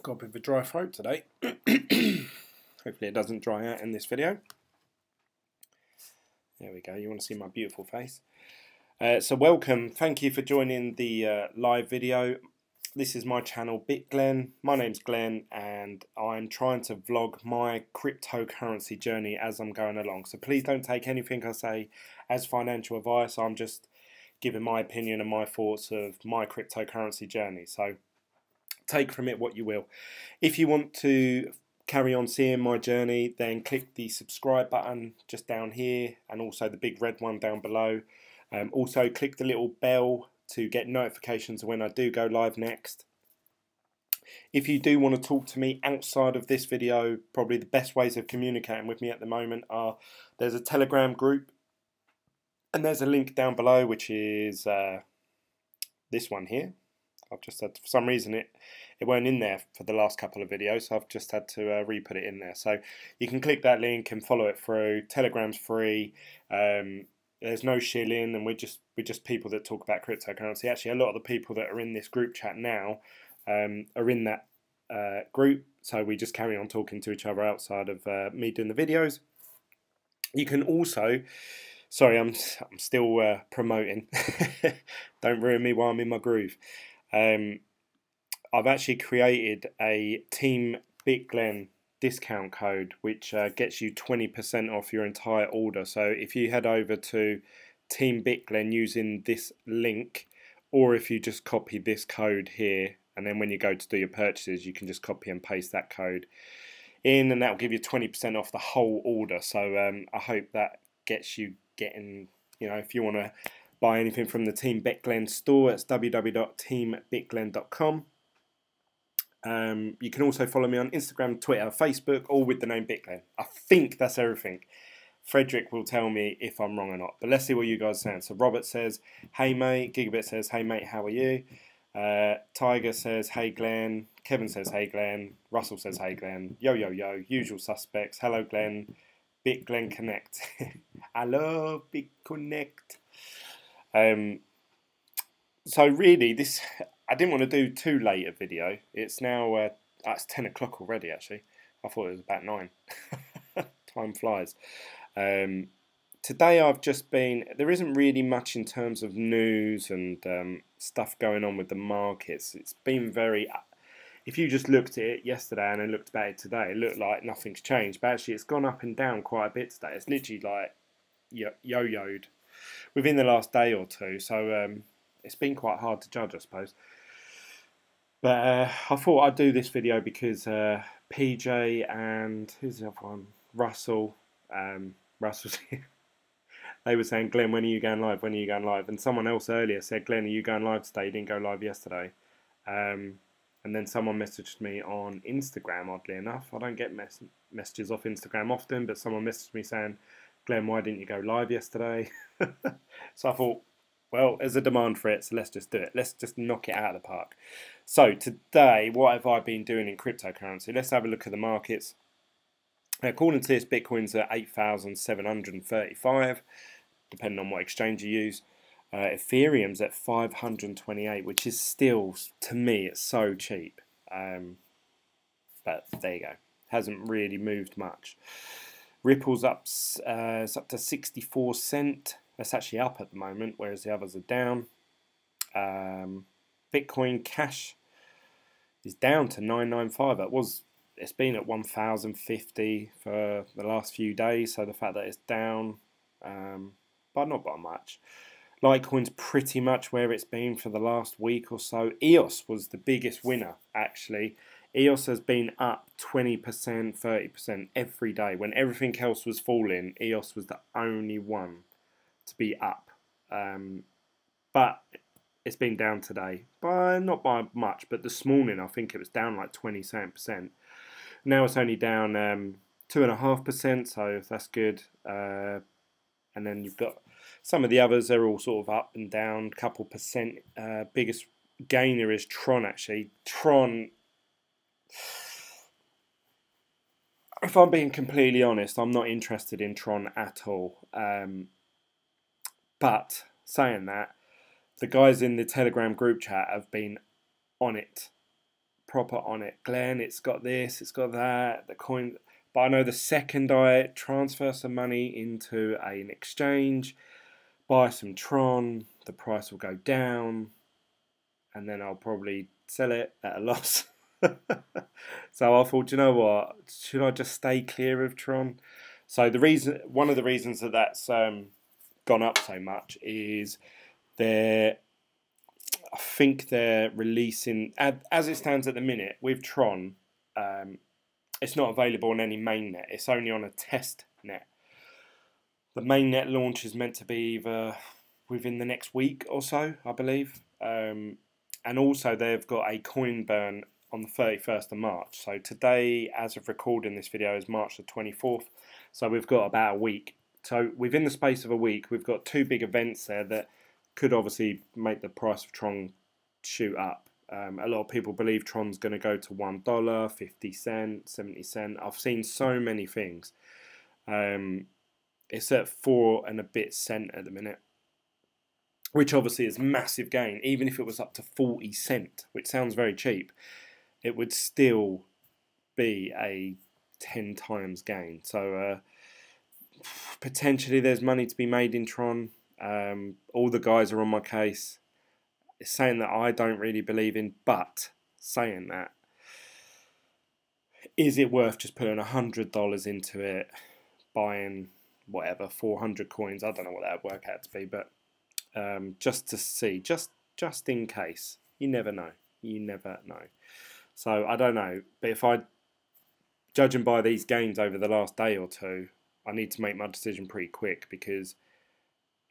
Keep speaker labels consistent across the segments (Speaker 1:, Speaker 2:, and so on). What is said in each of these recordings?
Speaker 1: Got a bit of a dry throat today. Hopefully it doesn't dry out in this video. There we go, you want to see my beautiful face. So welcome, thank you for joining the live video. This is my channel, BitGlen. My name's Glenn and I'm trying to vlog my cryptocurrency journey as I'm going along. So please don't take anything I say as financial advice. I'm just giving my opinion and my thoughts of my cryptocurrency journey. So take from it what you will. If you want to carry on seeing my journey, then click the subscribe button just down here and also the big red one down below. Also click the little bell to get notifications when I do go live next. If you do want to talk to me outside of this video, probably the best ways of communicating with me at the moment are there's a Telegram group and there's a link down below, which is this one here. I've just had, for some reason it weren't in there for the last couple of videos, so I've just had to re-put it in there. So you can click that link and follow it through. Telegram's free. There's no shilling, and we're just people that talk about cryptocurrency. Actually, a lot of the people that are in this group chat now are in that group, so we just carry on talking to each other outside of me doing the videos. You can also, sorry, I'm still promoting. Don't ruin me while I'm in my groove. I've actually created a Team BitGlen discount code which gets you 20% off your entire order. So if you head over to Team BitGlen using this link, or if you just copy this code here, and then when you go to do your purchases you can just copy and paste that code in, and that will give you 20% off the whole order. So I hope that gets you getting, you know, if you want to buy anything from the Team BitGlen store, it's www.teambitglen.com. You can also follow me on Instagram, Twitter, Facebook, all with the name BitGlen. I think that's everything. Frederick will tell me if I'm wrong or not, but let's see what you guys are saying. So Robert says, hey mate. Gigabit says, hey mate, how are you? Tiger says, hey Glenn. Kevin says, hey Glenn. Russell says, hey Glenn. Yo, yo, yo. Usual suspects. Hello Glenn. BitGlen Connect. I love BitConnect. So really, this, I didn't want to do too late a video. It's now it's 10 o'clock already. Actually, I thought it was about 9. Time flies. Today I've just been. There isn't really much in terms of news and stuff going on with the markets. It's been very. If you just looked at it yesterday and then looked about it today, it looked like nothing's changed. But actually, it's gone up and down quite a bit today. It's literally like yo-yoed within the last day or two. So it's been quite hard to judge, I suppose. But I thought I'd do this video because PJ and who's the other one? Russell. Russell's here. They were saying, Glenn, when are you going live? When are you going live? And someone else earlier said, Glenn, are you going live today? You didn't go live yesterday. And then someone messaged me on Instagram, oddly enough. I don't get messages off Instagram often, but someone messaged me saying, Glenn, why didn't you go live yesterday? So I thought, well, there's a demand for it, so let's just do it. Let's just knock it out of the park. So today, what have I been doing in cryptocurrency? Let's have a look at the markets. According to this, Bitcoin's at 8,735, depending on what exchange you use. Ethereum's at 528, which is still, to me, it's so cheap. But there you go. Hasn't really moved much. Ripple's up, it's up to 64 cents. That's actually up at the moment, whereas the others are down. Bitcoin Cash is down to 995. It's been at 1,050 for the last few days, so the fact that it's down, but not by much. Litecoin's pretty much where it's been for the last week or so. EOS was the biggest winner, actually. EOS has been up 20%, 30% every day. When everything else was falling, EOS was the only one to be up. But it's been down today. Not by much, but this morning I think it was down like 27%. Now it's only down 2.5%, so that's good. And then you've got some of the others, they're all sort of up and down, couple percent. Biggest gainer is Tron, actually. Tron, if I'm being completely honest, I'm not interested in Tron at all. But saying that, the guys in the Telegram group chat have been on it proper on it. Glen, it's got this, it's got that, the coin. But I know the second I transfer some money into an exchange, buy some Tron, the price will go down, and then I'll probably sell it at a loss. So I thought, you know what, should I just stay clear of Tron? So one of the reasons that that's gone up so much is I think they're releasing, as it stands at the minute with Tron, it's not available on any mainnet. It's only on a test net. The mainnet launch is meant to be either within the next week or so, I believe. And also they've got a coin burn on the 31st of March. So today, as of recording this video, is March the 24th. So we've got about a week. So within the space of a week, we've got two big events there that could obviously make the price of Tron shoot up. A lot of people believe Tron's going to go to $1, 50 cents, 70 cents. I've seen so many things. It's at 4 and a bit cent at the minute, which obviously is massive gain. Even if it was up to 40 cent, which sounds very cheap, it would still be a 10 times gain. So potentially there's money to be made in Tron. All the guys are on my case. It's saying that I don't really believe in, but saying that, is it worth just putting $100 into it, buying whatever 400 coins? I don't know what that would work out to be, but just to see, just in case. You never know. You never know. So I don't know, but judging by these gains over the last day or two, I need to make my decision pretty quick because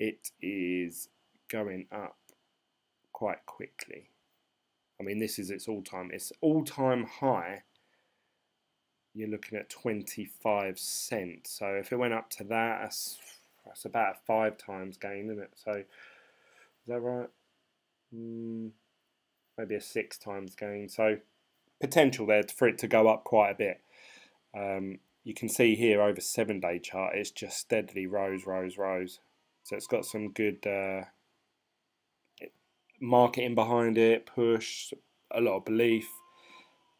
Speaker 1: it is going up quite quickly. I mean, this is its all-time high. You're looking at 25 cents. So if it went up to that, that's about a 5 times gain, isn't it? So is that right? Maybe a 6 times gain. So potential there for it to go up quite a bit. You can see here over 7-day chart, it's just steadily rose. So it's got some good marketing behind it, push, a lot of belief.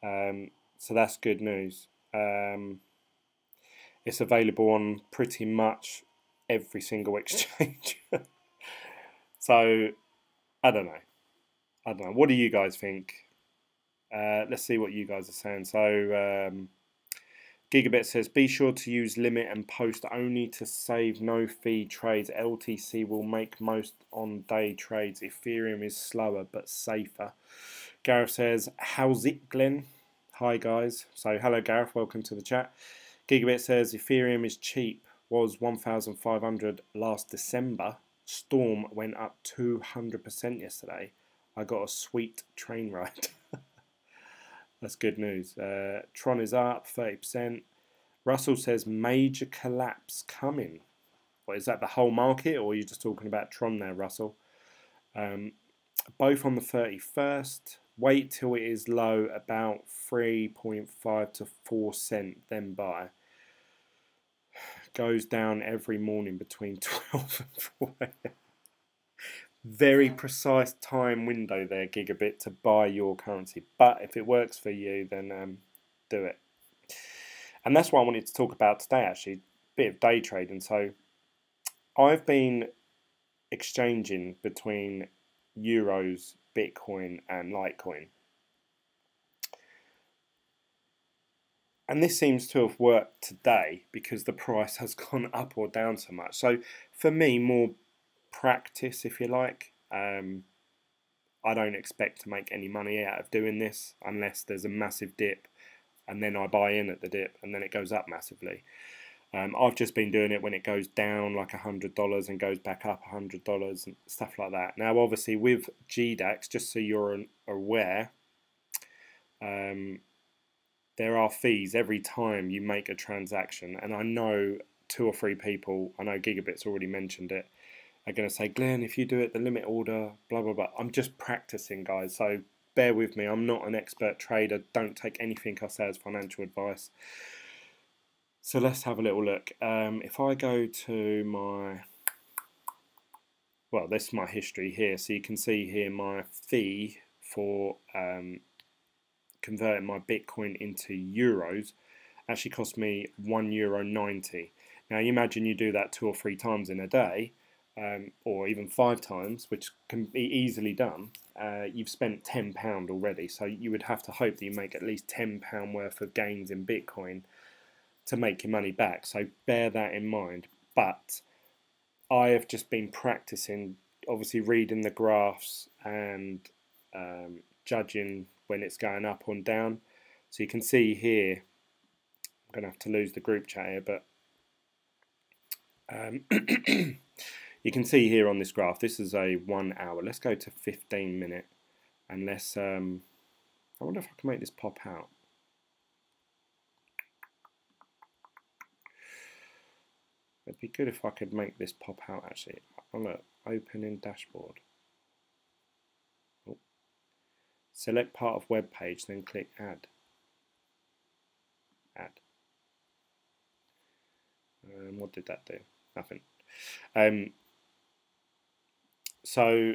Speaker 1: So that's good news. It's available on pretty much every single exchange. So I don't know. What do you guys think? Let's see what you guys are saying. So Gigabit says, be sure to use limit and post only to save no fee trades. LTC will make most on day trades. Ethereum is slower but safer. Gareth says, how's it, Glen? Hi guys. So hello Gareth, welcome to the chat. Gigabit says, Ethereum is cheap. Was 1,500 last December. Storm went up 200% yesterday. I got a sweet train ride. That's good news. Tron is up 30%. Russell says major collapse coming. What is that, the whole market, or are you just talking about Tron there, Russell? Both on the 31st. Wait till it is low, about 3.5 to 4 cent, then buy. Goes down every morning between 12 and 4 a.m. Very precise time window there, Gigabit, to buy your currency. But if it works for you, then do it. And that's what I wanted to talk about today, actually. A bit of day trading. So I've been exchanging between euros, Bitcoin, and Litecoin. And this seems to have worked today because the price has gone up or down so much. So for me, more practice, if you like. I don't expect to make any money out of doing this unless there's a massive dip and then I buy in at the dip and then it goes up massively. I've just been doing it when it goes down like $100 and goes back up $100 and stuff like that. Now obviously with GDAX, just so you're aware, there are fees every time you make a transaction, and I know 2 or 3 people, I know Gigabit's already mentioned it, are going to say, Glenn, if you do it, the limit order, blah, blah, blah. I'm just practicing, guys, so bear with me. I'm not an expert trader. Don't take anything I say as financial advice. So let's have a little look. If I go to my, well, this is my history here. So you can see here my fee for converting my Bitcoin into euros actually cost me €1.90. Now you imagine you do that 2 or 3 times in a day, or even 5 times, which can be easily done. You've spent £10 already, so you would have to hope that you make at least £10 worth of gains in Bitcoin to make your money back. So bear that in mind. But I have just been practicing, obviously reading the graphs and judging when it's going up or down. So you can see here, I'm going to have to lose the group chat here, but you can see here on this graph, this is a 1 hour. Let's go to 15-minute, and let's, I wonder if I can make this pop out. It'd be good if I could make this pop out actually. I'm going to open in dashboard. Oh. Select part of web page, then click add. Add. What did that do? Nothing. So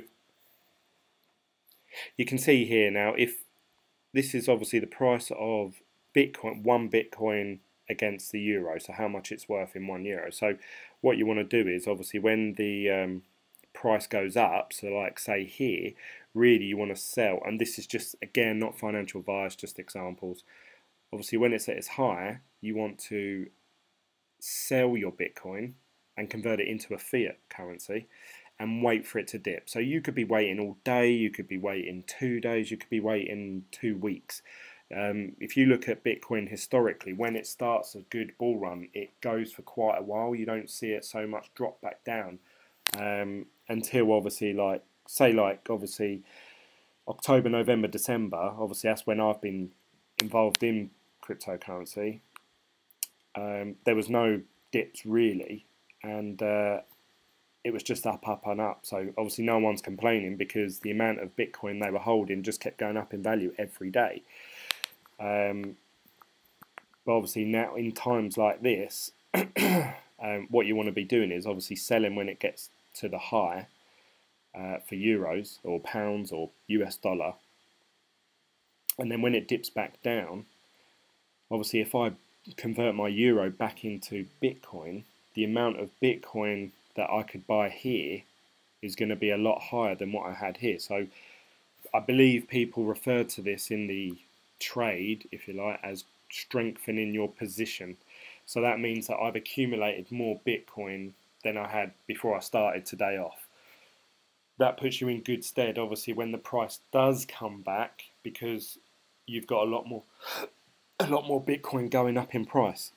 Speaker 1: you can see here now, if this is obviously the price of Bitcoin, 1 Bitcoin against the euro, so how much it's worth in €1. So what you want to do is, obviously when the price goes up, so like say here, really you want to sell, and this is just, again, not financial advice, just examples. Obviously when it's at its high, you want to sell your Bitcoin and convert it into a fiat currency and wait for it to dip. So you could be waiting all day, you could be waiting 2 days, you could be waiting 2 weeks. If you look at Bitcoin historically, when it starts a good bull run, it goes for quite a while. You don't see it so much drop back down until obviously, like, say, like obviously October, November, December. Obviously that's when I've been involved in cryptocurrency. There was no dips really, and it was just up, up and up. So obviously no one's complaining because the amount of Bitcoin they were holding just kept going up in value every day. But obviously now in times like this, what you want to be doing is obviously selling when it gets to the high for euros or pounds or US dollar, and then when it dips back down, obviously if I convert my euro back into Bitcoin, the amount of Bitcoin that I could buy here is going to be a lot higher than what I had here. So I believe people refer to this in the trade, if you like, as strengthening your position. So that means that I've accumulated more Bitcoin than I had before I started today off. That puts you in good stead, obviously, when the price does come back, because you've got a lot more Bitcoin going up in price.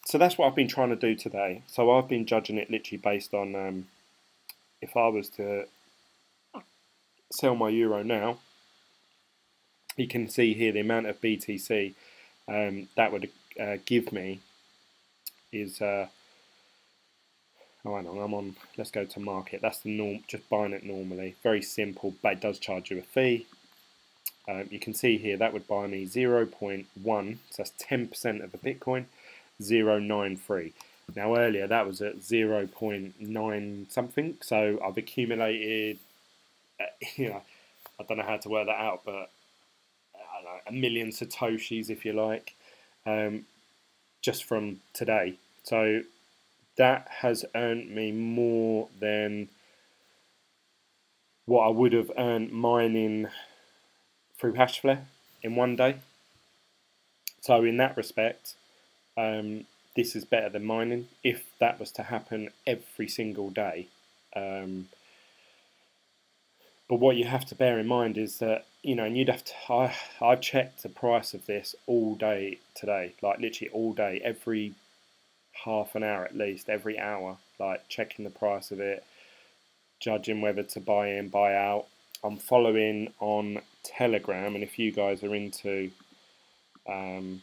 Speaker 1: So that's what I've been trying to do today. So I've been judging it literally based on if I was to sell my euro now, you can see here the amount of BTC that would give me is oh, hang on, I'm on, let's go to market. That's the norm, just buying it normally. Very simple, but it does charge you a fee. You can see here that would buy me 0.1, so that's 10% of a Bitcoin, 0.93. Now earlier that was at 0.9 something, so I've accumulated, you know, I don't know how to work that out, but I don't know, 1 million Satoshis, if you like, just from today. So that has earned me more than what I would have earned mining through Hashflare in one day. So in that respect, this is better than mining if that was to happen every single day. But what you have to bear in mind is that, you know, and you'd have to, I've checked the price of this all day today, like literally all day, every half an hour at least, every hour, like checking the price of it, judging whether to buy in, buy out. I'm following on Telegram, and if you guys are into, I'll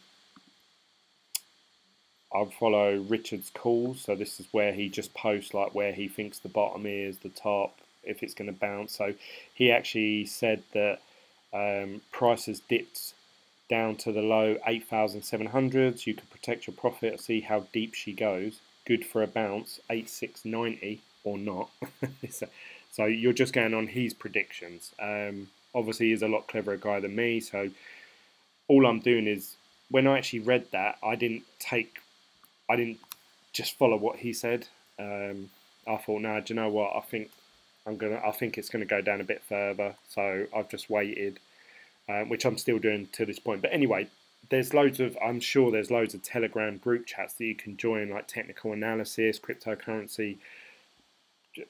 Speaker 1: follow Richard's calls, so this is where he just posts like where he thinks the bottom is, the top, if it's going to bounce. So he actually said that prices dipped down to the low 8,700s. You could protect your profit, see how deep she goes. Good for a bounce, 8,690 or not. So you're just going on his predictions. Obviously he's a lot cleverer guy than me, so all I'm doing is, when I actually read that, I didn't just follow what he said. I thought, no, do you know what? I think it's gonna go down a bit further. So I've just waited, which I'm still doing to this point. But anyway, I'm sure there's loads of Telegram group chats that you can join, like technical analysis, cryptocurrency,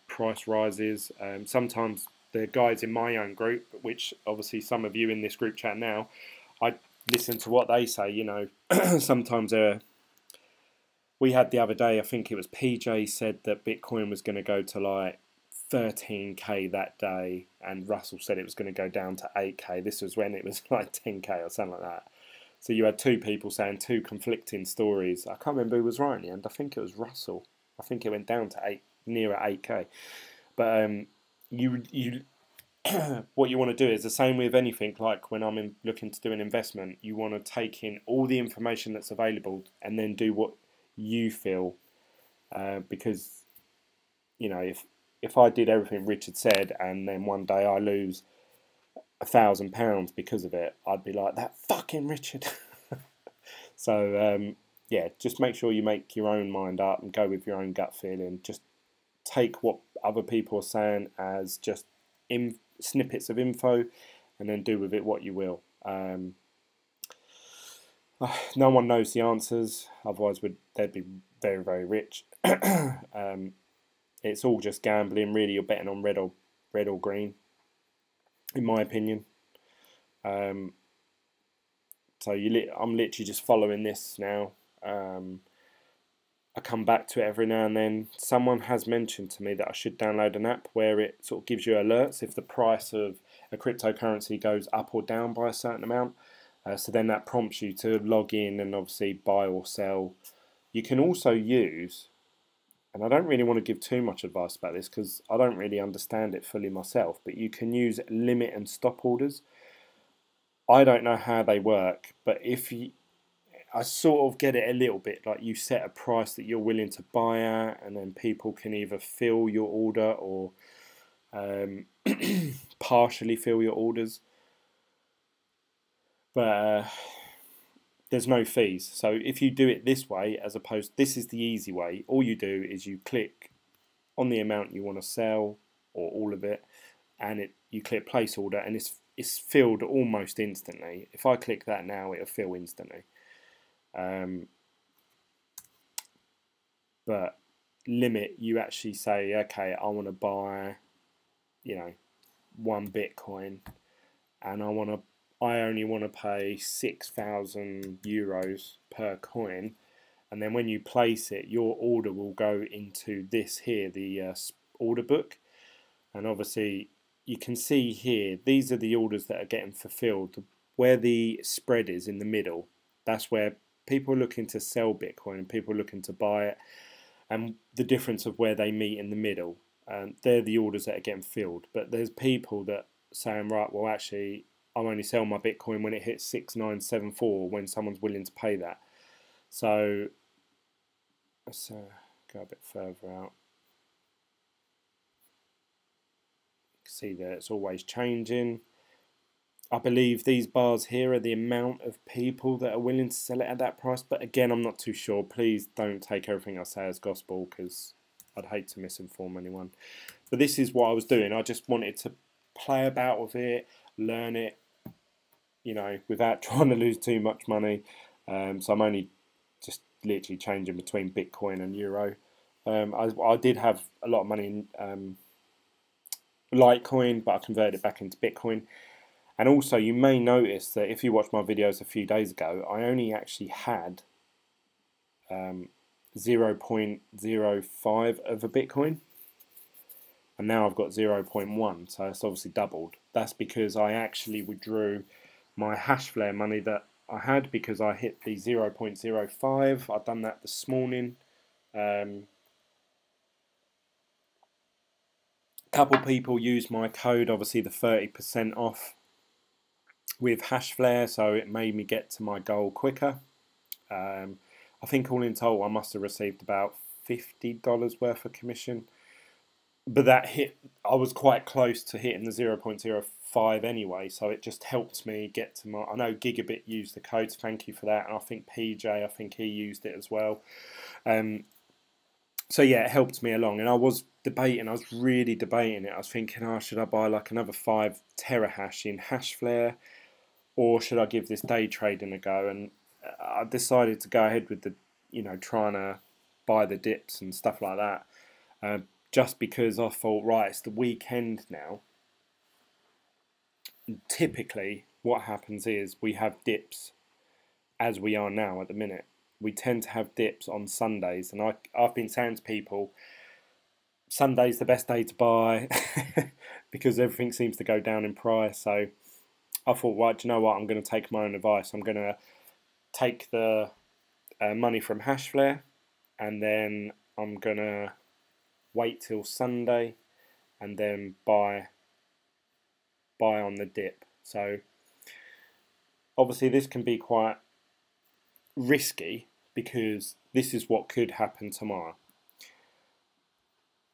Speaker 1: price rises. Sometimes the guys in my own group, which obviously some of you in this group chat now, I listen to what they say. You know, sometimes we had the other day, I think it was PJ said that Bitcoin was going to go to like 13k that day, and Russell said it was going to go down to 8k. This was when it was like 10k or something like that. So you had two people saying two conflicting stories. I can't remember who was right in the end. I think it was Russell. I think it went down to nearer 8k. But you what you want to do is the same with anything. Like when I'm looking to do an investment, you want to take in all the information that's available and then do what you feel. Because, you know, if I did everything Richard said and then one day I lose £1,000 because of it, I'd be like, that fucking Richard. So yeah, just make sure you make your own mind up and go with your own gut feeling. Just take what other people are saying as just snippets of info, and then do with it what you will. No one knows the answers, otherwise they'd be very, very rich. It's all just gambling, really. You're betting on red or green, in my opinion. So I'm literally just following this now. I come back to it every now and then. Someone has mentioned to me that I should download an app where it sort of gives you alerts if the price of a cryptocurrency goes up or down by a certain amount. So then that prompts you to log in and obviously buy or sell. You can also use, and I don't really want to give too much advice about this because I don't really understand it fully myself, but you can use limit and stop orders. I don't know how they work, but I sort of get it a little bit, like you set a price that you're willing to buy at, and then people can either fill your order or partially fill your orders. But there's no fees. So if you do it this way, as opposed, this is the easy way. All you do is you click on the amount you want to sell, or all of it, and you click place order, and it's filled almost instantly. If I click that now, it'll fill instantly. But limit, you actually say, okay, I want to buy, you know, 1 Bitcoin, and I only want to pay 6,000 euros per coin, and then when you place it, your order will go into this here, the order book, and obviously you can see here, these are the orders that are getting fulfilled. Where the spread is in the middle, that's where people are looking to sell Bitcoin and people are looking to buy it, and the difference of where they meet in the middle, they're the orders that are getting filled. But there's people that saying, right, well actually I'll only sell my Bitcoin when it hits 6974, when someone's willing to pay that. So let's go a bit further out. You can see that it's always changing. I believe these bars here are the amount of people that are willing to sell it at that price, but again, I'm not too sure. Please don't take everything I say as gospel, because I'd hate to misinform anyone. But this is what I was doing. I just wanted to play about with it, learn it, you know, without trying to lose too much money. So I'm only just literally changing between Bitcoin and Euro. I did have a lot of money in Litecoin, but I converted it back into Bitcoin. And also, you may notice that if you watched my videos a few days ago, I only actually had 0.05 of a Bitcoin. And now I've got 0.1, so it's obviously doubled. That's because I actually withdrew my Hashflare money that I had because I hit the 0.05. I've done that this morning. A couple people used my code, obviously the 30% off with Hashflare, so it made me get to my goal quicker. I think all in total I must have received about $50 worth of commission, but that hit, I was quite close to hitting the 0.05 5 anyway, so it just helped me get to my. I know Gigabit used the codes, thank you for that, and I think PJ, I think he used it as well. So yeah, it helped me along, and I was really debating it. I was thinking, oh, should I buy like another 5 terahash in Hashflare, or should I give this day trading a go? And I decided to go ahead with the, trying to buy the dips and stuff like that, just because I thought, right, it's the weekend now. And typically, what happens is we have dips, as we are now at the minute. We tend to have dips on Sundays, and I've been saying to people, Sunday's the best day to buy because everything seems to go down in price. So I thought, well, do you know what? I'm going to take my own advice. I'm going to take the money from Hashflare, and then I'm going to wait till Sunday and then buy on the dip. So obviously this can be quite risky because this is what could happen tomorrow.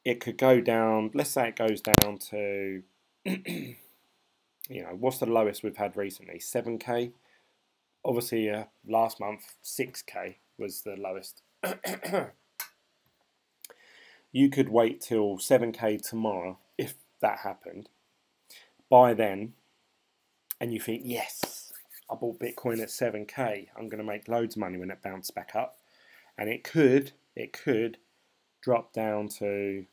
Speaker 1: It could go down, let's say it goes down to, what's the lowest we've had recently? 7k. Obviously, last month 6k was the lowest. You could wait till 7k tomorrow if that happened. Buy then, and you think, yes, I bought Bitcoin at 7k. I'm going to make loads of money when it bounces back up, and it could drop down to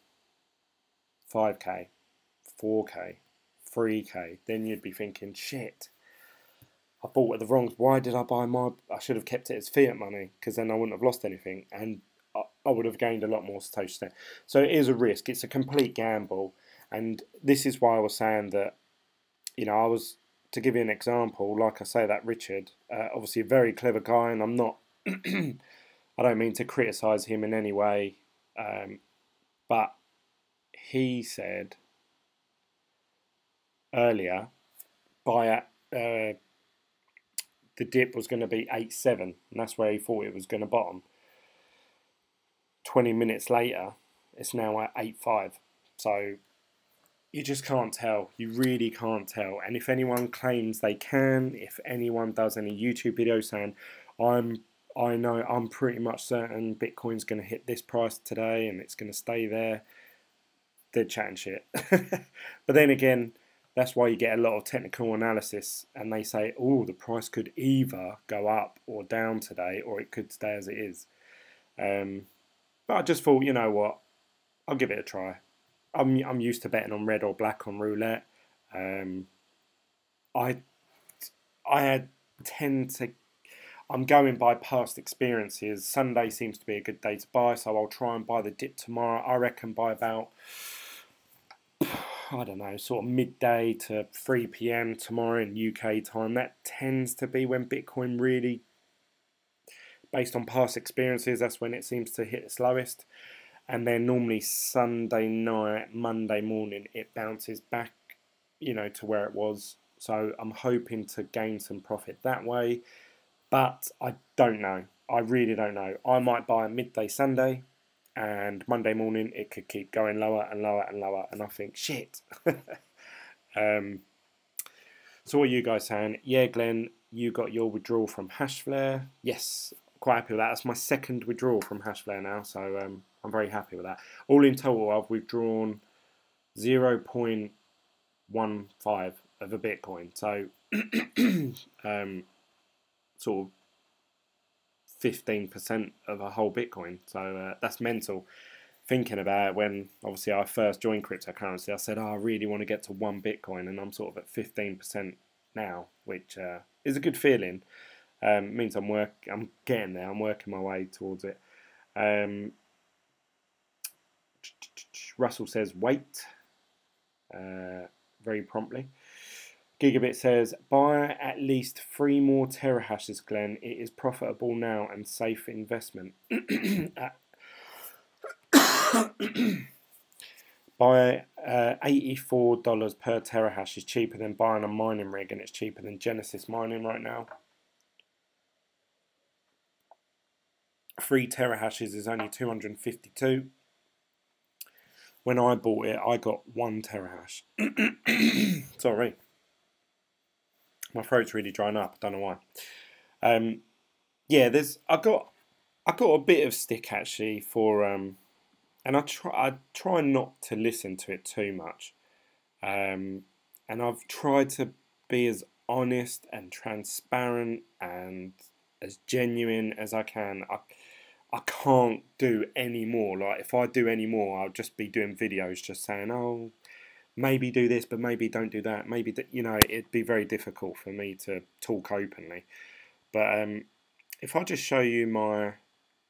Speaker 1: 5k, 4k, 3k. Then you'd be thinking, shit, I bought at the wrong. Why did I buy my? I should have kept it as fiat money, because then I wouldn't have lost anything, and I would have gained a lot more Satoshi. So it is a risk. It's a complete gamble, and this is why I was saying that. I was, to give you an example, like I say, that Richard, obviously a very clever guy, and I'm not, I don't mean to criticise him in any way, but he said earlier, the dip was going to be 8.7, and that's where he thought it was going to bottom. 20 minutes later, it's now at 8.5, so you just can't tell. You really can't tell. And if anyone claims they can, if anyone does any YouTube videos saying, I'm pretty much certain Bitcoin's going to hit this price today and it's going to stay there, they're chatting shit. But then again, that's why you get a lot of technical analysis, and they say, oh, the price could either go up or down today, or it could stay as it is. But I just thought, you know what, I'll give it a try. I'm used to betting on red or black on roulette. I tend to. I'm going by past experiences. Sunday seems to be a good day to buy, so I'll try and buy the dip tomorrow. I reckon by about, I don't know, sort of midday to 3 p.m. tomorrow in UK time. That tends to be when Bitcoin really, based on past experiences, that's when it seems to hit its lowest. And then normally Sunday night, Monday morning, it bounces back, to where it was. So I'm hoping to gain some profit that way. But I don't know. I really don't know. I might buy a midday Sunday, and Monday morning it could keep going lower and lower and lower. And I think, shit. So what are you guys saying? Yeah, Glenn, you got your withdrawal from Hashflare. Yes, quite happy with that. That's my second withdrawal from Hashflare now, so I'm very happy with that. All in total, I've withdrawn 0.15 of a Bitcoin, so sort of 15% of a whole Bitcoin. So that's mental. Thinking about it, when obviously I first joined cryptocurrency, I said, oh, I really want to get to 1 Bitcoin, and I'm sort of at 15% now, which is a good feeling. It means I'm getting there. I'm working my way towards it. Russell says wait, very promptly. Gigabit says buy at least 3 more terahashes, Glenn. It is profitable now and safe investment. Buy $84 per terahash is cheaper than buying a mining rig, and it's cheaper than Genesis mining right now. 3 terahashes is only 252. When I bought it, I got 1 terahash. Sorry. My throat's really drying up. I don't know why. Yeah, I got a bit of stick actually for and I try not to listen to it too much. And I've tried to be as honest and transparent and as genuine as I can. I can't do any more. Like if I do any more, I'll just be doing videos just saying, oh, maybe do this, but maybe don't do that. Maybe you know, it'd be very difficult for me to talk openly. But if I just show you my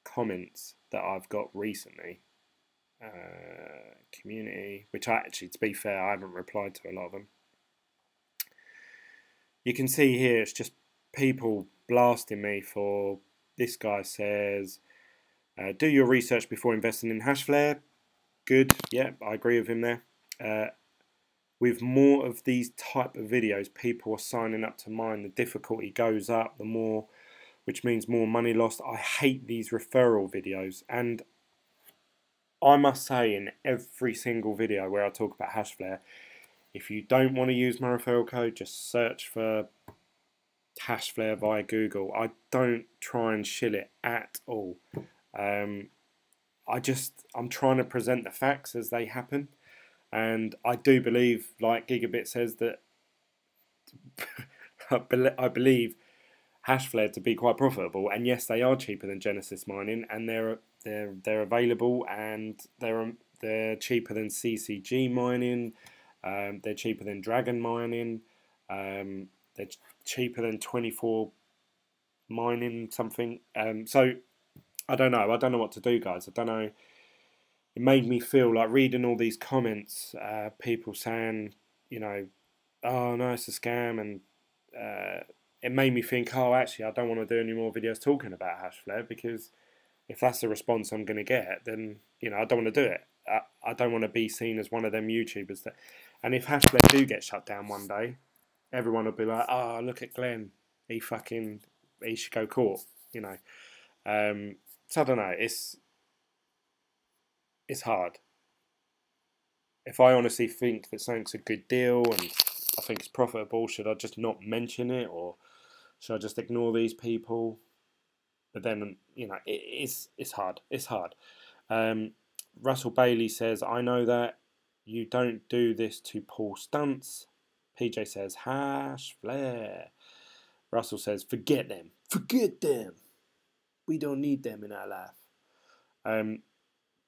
Speaker 1: comments that I've got recently, community, which I actually, to be fair, I haven't replied to a lot of them. You can see here it's just people blasting me for, this guy says, do your research before investing in Hashflare. Good, yeah, I agree with him there. With more of these type of videos, people are signing up to mine. The difficulty goes up, the more, which means more money lost. I hate these referral videos, and I must say in every single video where I talk about Hashflare, if you don't want to use my referral code, just search for Hashflare via Google. I don't try and shill it at all. I'm trying to present the facts as they happen, and I do believe, like Gigabit says, that I believe Hashflare to be quite profitable, and yes, they are cheaper than Genesis mining, and they're available, and they're cheaper than CCG mining. They're cheaper than Dragon mining. They're cheaper than 24 mining something. So I don't know. I don't know what to do, guys. I don't know. It made me feel like reading all these comments, people saying, you know, oh no, it's a scam, and it made me think, oh, actually, I don't want to do any more videos talking about Hashflare, because if that's the response I'm going to get, then, you know, I don't want to do it. I don't want to be seen as one of them YouTubers that, and if Hashflare do get shut down one day, everyone will be like, oh, look at Glenn, he should go court, you know. So I don't know, it's hard. If I honestly think that something's a good deal and I think it's profitable, should I just not mention it, or should I just ignore these people? But then, you know, it's hard. It's hard. Russell Bailey says, I know that you don't do this to pull stunts. PJ says, Hashflare. Russell says, forget them. Forget them. We don't need them in our life.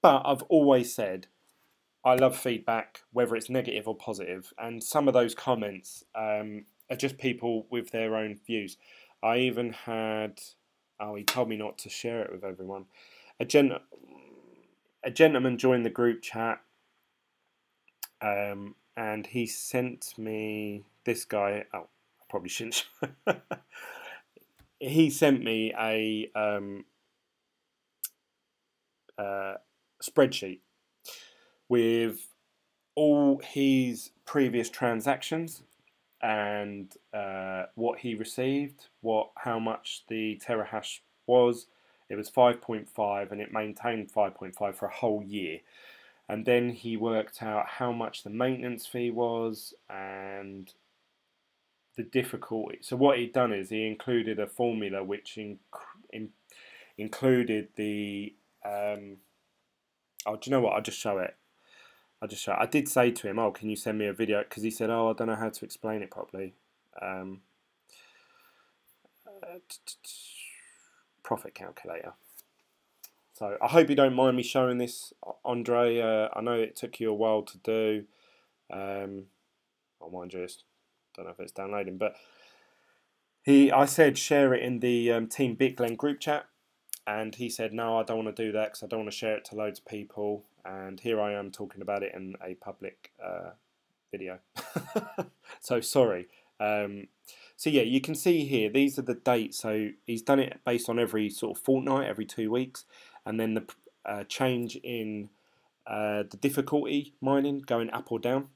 Speaker 1: But I've always said, I love feedback, whether it's negative or positive. And some of those comments are just people with their own views. I even had, oh, he told me not to share it with everyone. A gentleman joined the group chat, and he sent me, this guy, oh, I probably shouldn't. He sent me a spreadsheet with all his previous transactions and what he received, how much the terahash was. It was 5.5, and it maintained 5.5 for a whole year. And then he worked out how much the maintenance fee was and the difficulty. So what he'd done is he included a formula which included the oh, do you know what? I'll just show it. I did say to him, oh, can you send me a video? Because he said, oh, I don't know how to explain it properly. Profit calculator. So I hope you don't mind me showing this, Andre. I know it took you a while to do. Oh, mind you, don't know if it's downloading, but I said share it in the Team BitGlen group chat, and he said, no, I don't want to do that because I don't want to share it to loads of people. And here I am talking about it in a public video. So sorry. So yeah, you can see here, these are the dates. So he's done it based on every sort of fortnight, every 2 weeks, and then the change in the difficulty mining going up or down,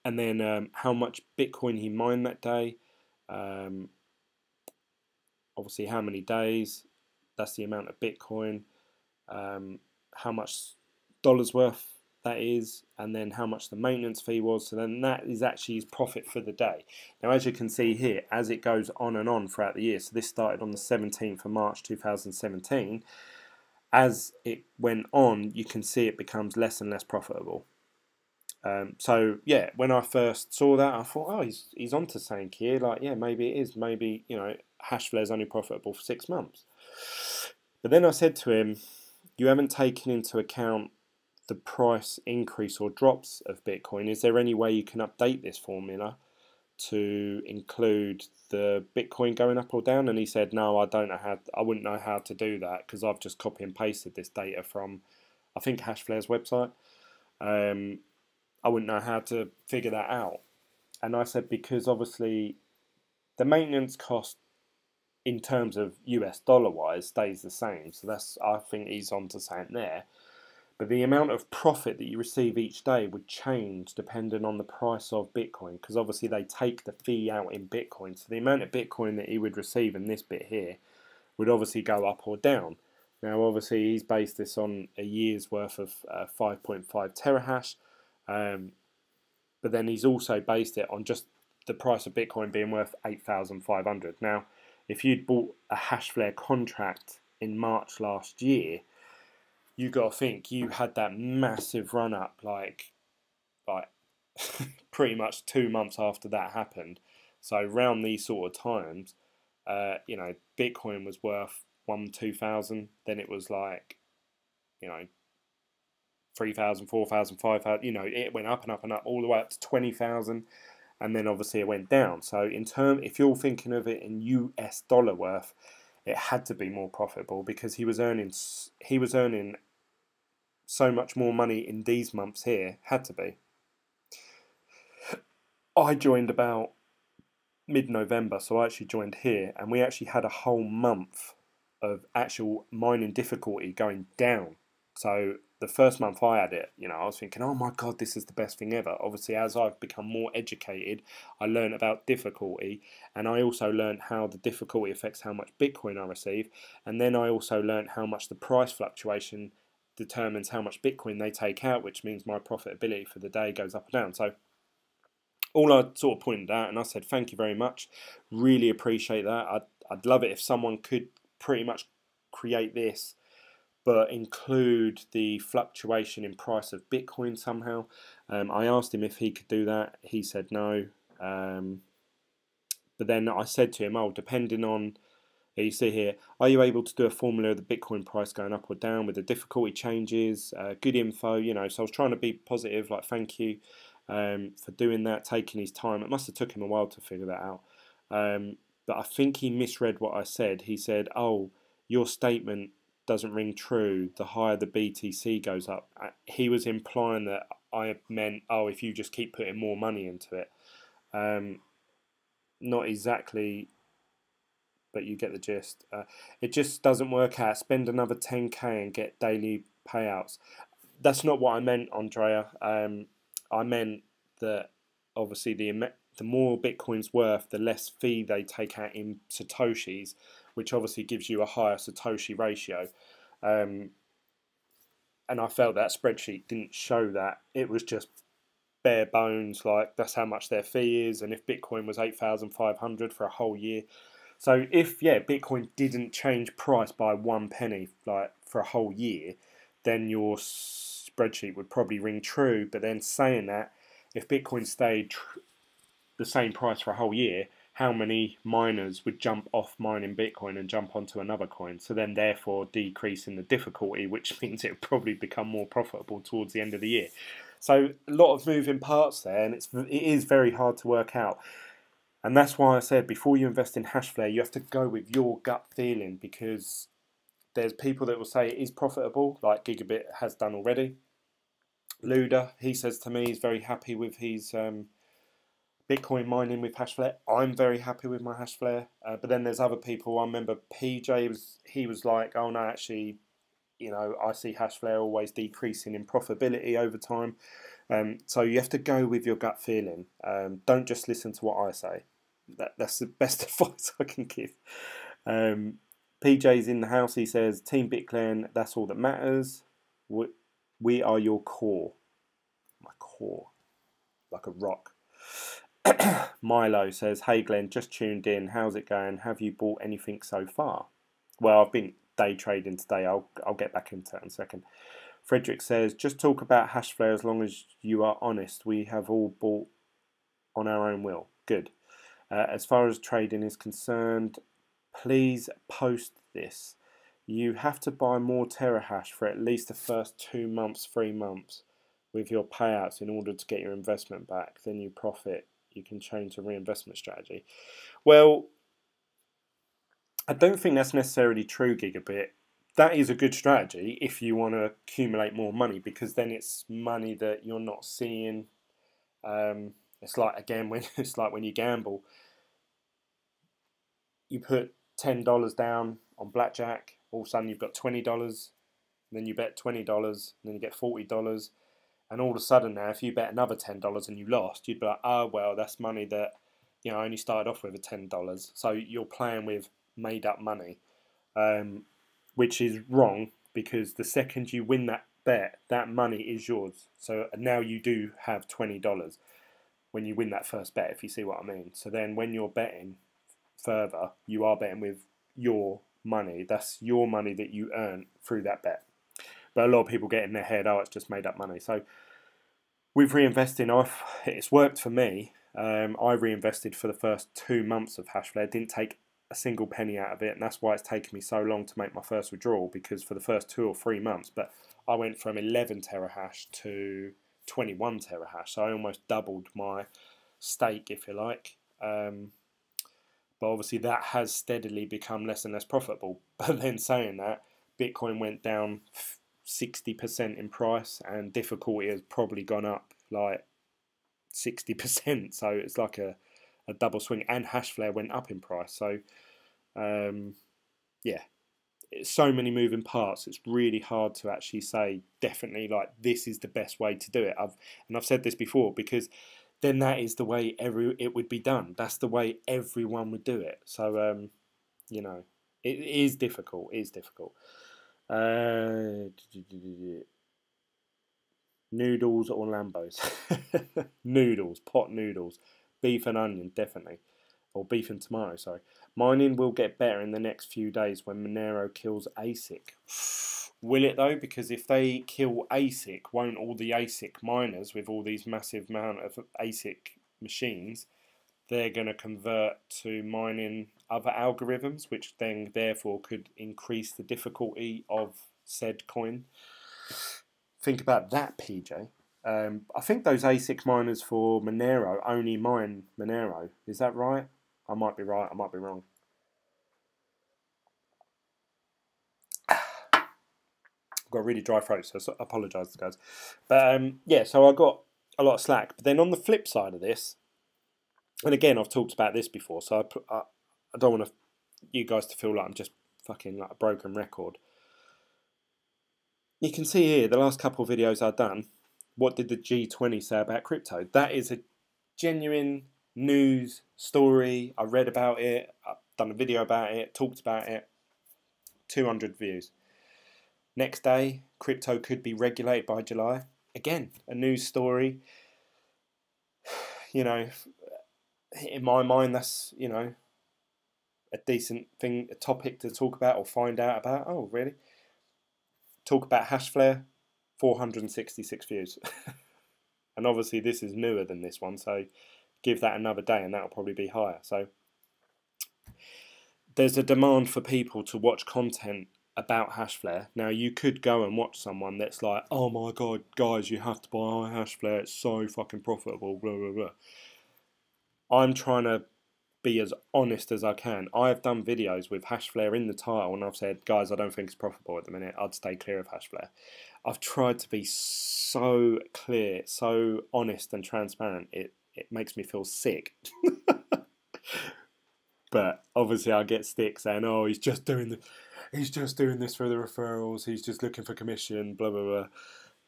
Speaker 1: and then how much Bitcoin he mined that day. Obviously, how many days? That's the amount of Bitcoin. How much dollars worth that is, and then how much the maintenance fee was. So then that is actually his profit for the day. Now, as you can see here, as it goes on and on throughout the year, so this started on the 17th of March 2017, as it went on, you can see it becomes less and less profitable. So yeah, when I first saw that, I thought, oh, he's onto something here. Like, yeah, maybe it is. Maybe, you know, Hashflare is only profitable for 6 months. But then I said to him, you haven't taken into account the price increase or drops of Bitcoin. Is there any way you can update this formula to include the Bitcoin going up or down? And he said, no, I don't know how. I wouldn't know how to do that because I've just copy and pasted this data from, I think, Hashflare's website. I wouldn't know how to figure that out. And I said, because obviously the maintenance cost in terms of US dollar wise stays the same. So that's, I think he's onto something there. But the amount of profit that you receive each day would change depending on the price of Bitcoin, because obviously they take the fee out in Bitcoin. So the amount of Bitcoin that he would receive in this bit here would obviously go up or down. Now, obviously, he's based this on a year's worth of 5.5 terahash. But then he's also based it on just the price of Bitcoin being worth 8,500. Now, if you'd bought a Hashflare contract in March last year, you got to think you had that massive run up, like pretty much 2 months after that happened. So around these sort of times, you know, Bitcoin was worth 2,000. Then it was like, you know, 3,000, 4,000, 5,000. You know, it went up and up and up all the way up to 20,000, and then obviously it went down. So if you're thinking of it in US dollar worth, it had to be more profitable because he was earning so much more money in these months here. Had to be. I joined about mid-November, so I actually joined here, and we actually had a whole month of actual mining difficulty going down. So the first month I had it, you know, I was thinking, oh my God, this is the best thing ever. Obviously, as I've become more educated, I learned about difficulty, and I also learned how the difficulty affects how much Bitcoin I receive, and then I also learned how much the price fluctuation determines how much Bitcoin they take out, which means my profitability for the day goes up and down. So all I sort of pointed out, and I said, thank you very much, really appreciate that. I'd love it if someone could pretty much create this, but include the fluctuation in price of Bitcoin somehow. I asked him if he could do that. He said no. But then I said to him, oh, depending on, you see here, are you able to do a formula of the Bitcoin price going up or down with the difficulty changes? Good info, you know. So I was trying to be positive, like thank you for doing that, taking his time. It must have took him a while to figure that out. But I think he misread what I said. He said, oh, your statement doesn't ring true. The higher the BTC goes up. He was implying that I meant, oh, if you just keep putting more money into it. Not exactly, but you get the gist. It just doesn't work out. Spend another 10k and get daily payouts. That's not what I meant, Andrea. I meant that obviously the more Bitcoin's worth, the less fee they take out in Satoshis, which obviously gives you a higher Satoshi ratio. And I felt that spreadsheet didn't show that. It was just bare bones, like that's how much their fee is, and if Bitcoin was 8,500 for a whole year. So if, yeah, Bitcoin didn't change price by 1 penny like for a whole year, then your spreadsheet would probably ring true. But then saying that, if Bitcoin stayed the same price for a whole year, how many miners would jump off mining Bitcoin and jump onto another coin? So then therefore decreasing the difficulty, which means it would probably become more profitable towards the end of the year. So a lot of moving parts there, and it is very hard to work out. And that's why I said before you invest in Hashflare, you have to go with your gut feeling, because there's people that will say it is profitable, like Gigabit has done already. Luda, he says to me he's very happy with his Bitcoin mining with Hashflare. I'm very happy with my Hashflare. But then there's other people. I remember PJ, he was like, oh no, actually, you know, I see Hashflare always decreasing in profitability over time. So you have to go with your gut feeling. Don't just listen to what I say. That's the best advice I can give. PJ's in the house. He says, Team Bitcoin, that's all that matters. We are your core. poor, like a rock. Milo says, hey Glenn, just tuned in. How's it going? Have you bought anything so far? Well, I've been day trading today. I'll get back into it in a second. Frederick says, just talk about Hashflare as long as you are honest. We have all bought on our own will. Good. As far as trading is concerned, please post this. You have to buy more terahash for at least the first 2 months, 3 months with your payouts in order to get your investment back. Then you profit. You can change the reinvestment strategy. Well, I don't think that's necessarily true, Gigabit. That is a good strategy if you want to accumulate more money, because then it's money that you're not seeing. It's like, again, it's like when you gamble. You put $10 down on blackjack, all of a sudden you've got $20, then you bet $20, and then you get $40, and all of a sudden now, if you bet another $10 and you lost, you'd be like, oh well, that's money that, you know, I only started off with at $10. So you're playing with made up money, which is wrong, because the second you win that bet, that money is yours. So now you do have $20 when you win that first bet, if you see what I mean. So then when you're betting further, you are betting with your money. That's your money that you earn through that bet. But a lot of people get in their head, oh, it's just made up money. So with reinvesting, it's worked for me. I reinvested for the first 2 months of Hashflare. Didn't take a single penny out of it, and that's why it's taken me so long to make my first withdrawal, because for the first 2 or 3 months, but I went from 11 terahash to 21 terahash, so I almost doubled my stake, if you like. But obviously that has steadily become less and less profitable. But then saying that, Bitcoin went down 60% in price, and difficulty has probably gone up like 60%. So it's like a double swing, and Hashflare went up in price. So yeah, it's so many moving parts. It's really hard to actually say definitely like this is the best way to do it. I've said this before, because then that is the way it would be done. That's the way everyone would do it. So you know, it is difficult. It is difficult. Noodles or Lambos? Noodles, pot noodles, beef and onion, definitely, or beef and tomato. Sorry. Mining will get better in the next few days when Monero kills ASIC. Will it though? Because if they kill ASIC, won't all the ASIC miners with all these massive amount of ASIC machines, they're going to convert to mining other algorithms, which then therefore could increase the difficulty of said coin? Think about that, PJ. I think those ASIC miners for Monero only mine Monero. Is that right? I might be right, I might be wrong. I've got a really dry throat, so I apologise, guys. But yeah, so I got a lot of slack. But then on the flip side of this, and again, I've talked about this before, so I don't want you guys to feel like I'm just fucking like a broken record. You can see here, the last couple of videos I've done, what did the G20 say about crypto? That is a genuine news story. I read about it, I've done a video about it, talked about it, 200 views. Next day, crypto could be regulated by July. Again, a news story. You know, in my mind, that's, you know, a decent thing, a topic to talk about or find out about. Oh, really? Talk about Hashflare, 466 views. And obviously this is newer than this one, so give that another day and that'll probably be higher. So there's a demand for people to watch content about Hashflare. Now you could go and watch someone that's like, oh my god, guys, you have to buy Hashflare, it's so fucking profitable, blah blah blah. I'm trying to be as honest as I can. I've done videos with Hashflare in the title and I've said, guys, I don't think it's profitable at the minute, I'd stay clear of Hashflare. I've tried to be so clear, so honest and transparent, it makes me feel sick. But obviously I get stick saying, oh, he's just doing this for the referrals, he's just looking for commission, blah blah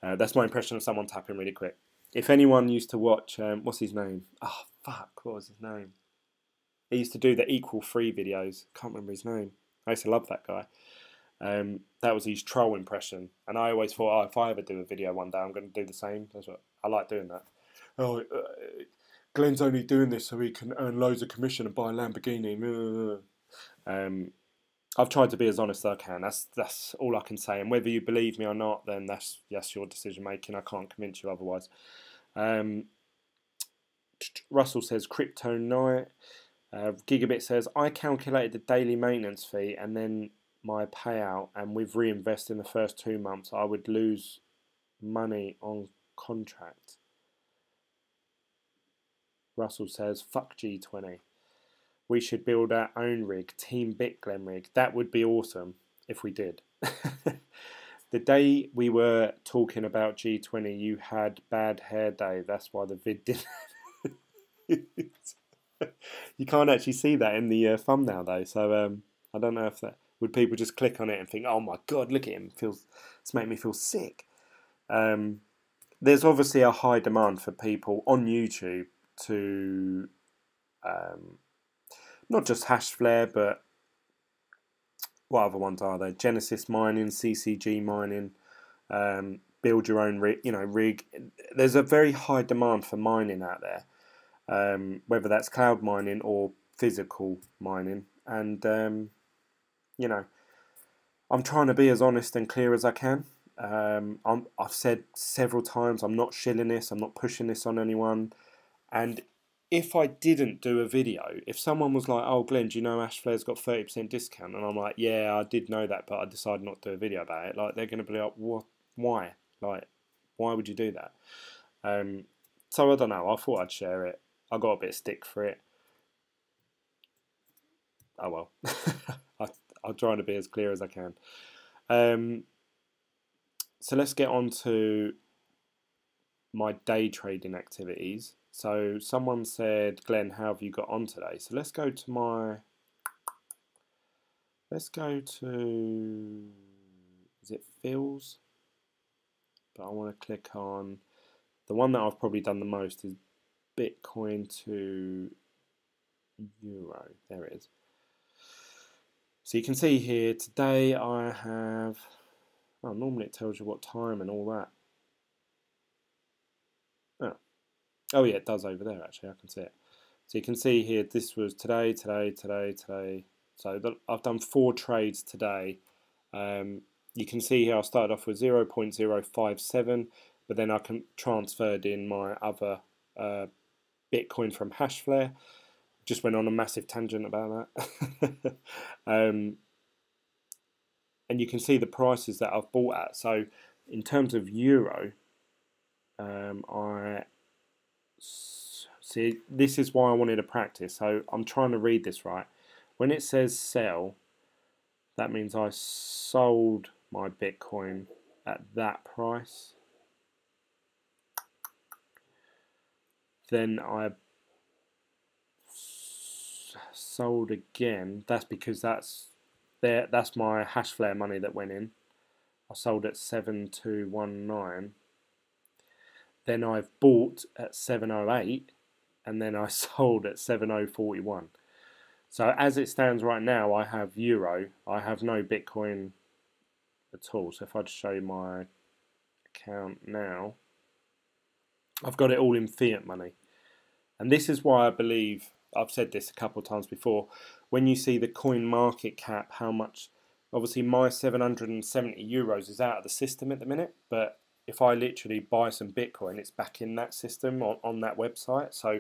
Speaker 1: blah. That's my impression of someone tapping really quick. If anyone used to watch, what's his name? Oh fuck, what was his name? He used to do the equal free videos. Can't remember his name. I used to love that guy. That was his troll impression, and I always thought, oh, if I ever do a video one day, I'm going to do the same. That's what I like doing that. Oh, Glenn's only doing this so he can earn loads of commission and buy a Lamborghini. I've tried to be as honest as I can. That's all I can say. And whether you believe me or not, then that's your decision making. I can't convince you otherwise. Russell says crypto night. Gigabit says I calculated the daily maintenance fee and then my payout, and with reinvest in the first 2 months, I would lose money on contract. Russell says fuck G20. We should build our own rig, Team BitGlen rig. That would be awesome if we did. The day we were talking about G20, you had bad hair day. That's why the vid didn't. You can't actually see that in the thumbnail though, so I don't know if that would people just click on it and think, oh my god, look at him, it's making me feel sick. There's obviously a high demand for people on YouTube to not just hash flare, but what other ones are there? Genesis mining, CCG mining, build your own rig. There's a very high demand for mining out there. Whether that's cloud mining or physical mining, and I'm trying to be as honest and clear as I can. I've said several times I'm not shilling this, I'm not pushing this on anyone, and if I didn't do a video, if someone was like, oh Glenn, do you know Ashflare's got 30% discount, and I'm like, yeah, I did know that, but I decided not to do a video about it, like they're going to be like, what, why, like why would you do that? So I don't know, I thought I'd share it. I got a bit of stick for it. Oh well. I'll try to be as clear as I can. So let's get on to my day trading activities. So someone said, Glenn, how have you got on today? So let's go to is it Phil's? But I want to click on, the one that I've probably done the most is Bitcoin to Euro. There it is. So you can see here today I have, oh, normally it tells you what time and all that. Oh yeah, it does over there actually, I can see it. So you can see here this was today. So I've done 4 trades today. You can see here I started off with 0.057, but then I transferred in my other Bitcoin from Hashflare. Just went on a massive tangent about that. And you can see the prices that I've bought at. So in terms of euro, I see, this is why I wanted to practice. So I'm trying to read this right. When it says sell, that means I sold my Bitcoin at that price. Then I sold again. That's because that's my Hashflare money that went in. I sold at 7219. Then I've bought at 708, and then I sold at 7041. So as it stands right now, I have euro. I have no Bitcoin at all. So if I just show you my account now, I've got it all in fiat money. And this is why I believe, I've said this a couple of times before, when you see the coin market cap, how much, obviously my 770 euros is out of the system at the minute, but if I literally buy some Bitcoin, it's back in that system on that website. So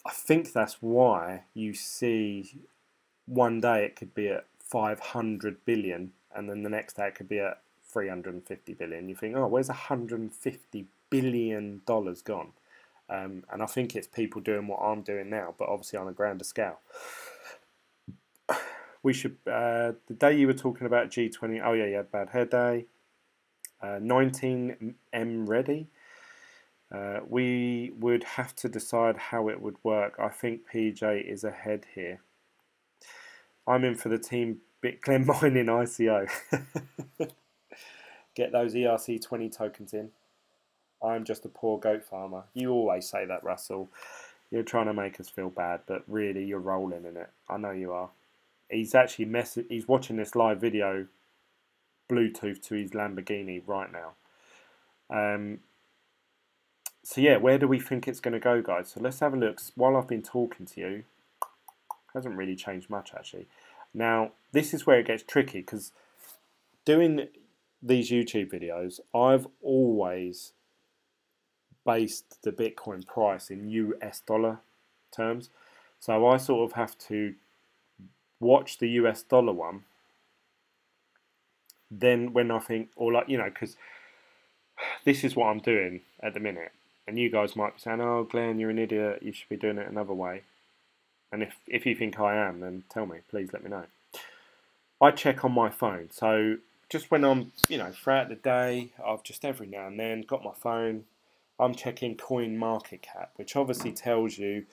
Speaker 1: I think that's why you see one day it could be at 500 billion and then the next day it could be at 350 billion. You think, oh, where's $150 billion gone? And I think it's people doing what I'm doing now, but obviously on a grander scale. We should, the day you were talking about G20, oh yeah, you had bad hair day. 19M ready. We would have to decide how it would work. I think PJ is ahead here. I'm in for the team BitGlen mining ICO. Get those ERC20 tokens in. I'm just a poor goat farmer. You always say that, Russell. You're trying to make us feel bad, but really you're rolling in it. I know you are. he's actually he's watching this live video Bluetooth to his Lamborghini right now. So yeah, where do we think it's going to go, guys? So let's have a look. While I've been talking to you, hasn't really changed much actually. Now this is where it gets tricky, because doing these YouTube videos, I've always based the Bitcoin price in US dollar terms. So I sort of have to watch the US dollar one. Then when I think, or like, you know, because this is what I'm doing at the minute. And you guys might be saying, oh, Glenn, you're an idiot. You should be doing it another way. And if you think I am, then tell me. Please let me know. I check on my phone. So just when I'm, you know, throughout the day, I've just every now and then got my phone. I'm checking coin market cap, which obviously tells you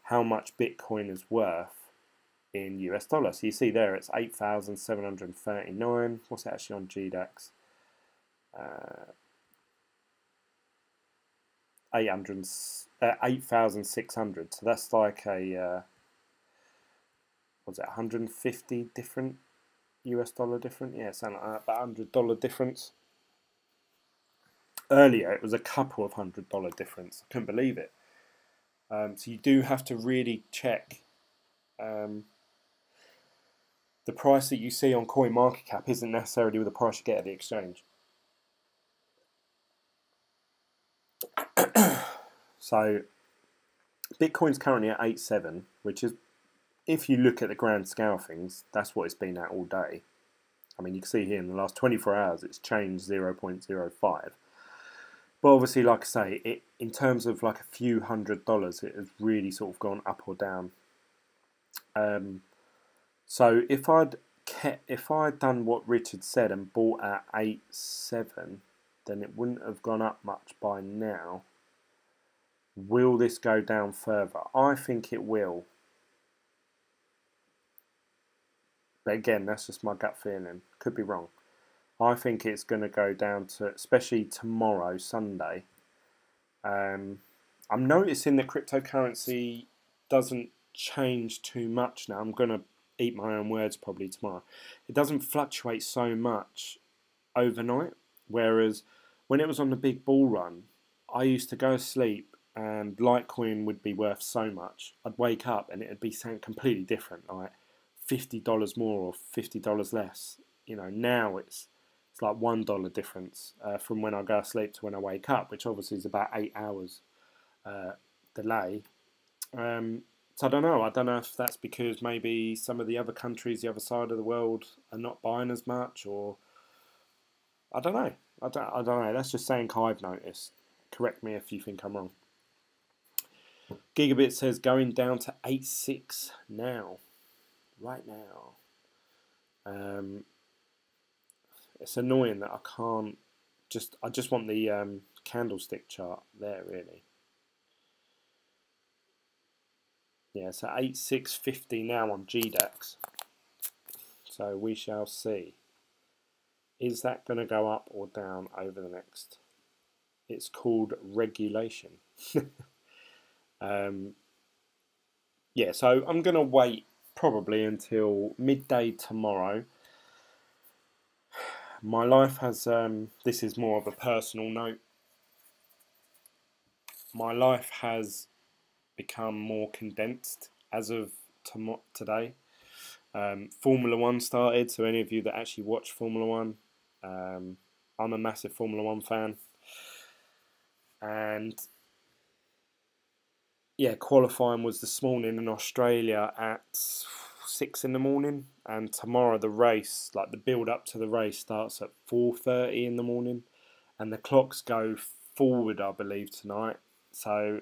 Speaker 1: how much Bitcoin is worth in US dollars. So you see there, it's 8,739. What's it actually on GDAX? 8,600. So that's like a was it 150 different US dollar different? Yeah, something like that, about $100 difference. Earlier it was a couple of $100 difference. I couldn't believe it. So you do have to really check. The price that you see on CoinMarketCap isn't necessarily the price you get at the exchange. So Bitcoin's currently at 8.7, which is, if you look at the grand scale of things, that's what it's been at all day. I mean, you can see here in the last 24 hours it's changed 0.05. But obviously, like I say, in terms of like a few $100, it has really sort of gone up or down. So if I'd done what Richard said and bought at 8.7, then it wouldn't have gone up much by now. Will this go down further? I think it will. But again, that's just my gut feeling. Could be wrong. I think it's going to go down to, especially tomorrow, Sunday. I'm noticing that cryptocurrency doesn't change too much now. I'm going to eat my own words probably tomorrow. It doesn't fluctuate so much overnight. Whereas when it was on the big bull run, I used to go to sleep and Litecoin would be worth so much. I'd wake up and it'd be something completely different, like $50 more or $50 less. You know, now it's like $1 difference from when I go to sleep to when I wake up, which obviously is about 8 hours delay. So I don't know. I don't know if that's because maybe some of the other countries, the other side of the world, are not buying as much, or I don't know. I don't know. That's just saying I've noticed. Correct me if you think I'm wrong. Gigabit says going down to 8.6 now. Right now. It's annoying that I can't I just want the candlestick chart there, really. Yeah, so 8.650 now on GDAX. So we shall see. Is that going to go up or down over the next? It's called regulation. Yeah, so I'm going to wait probably until midday tomorrow. My life has, this is more of a personal note. My life has become more condensed as of today. Formula 1 started, so any of you that actually watch Formula 1, I'm a massive Formula 1 fan. And yeah, qualifying was this morning in Australia at 6 in the morning, and tomorrow the race, like the build up to the race, starts at 4:30 in the morning, and the clocks go forward, I believe, tonight. So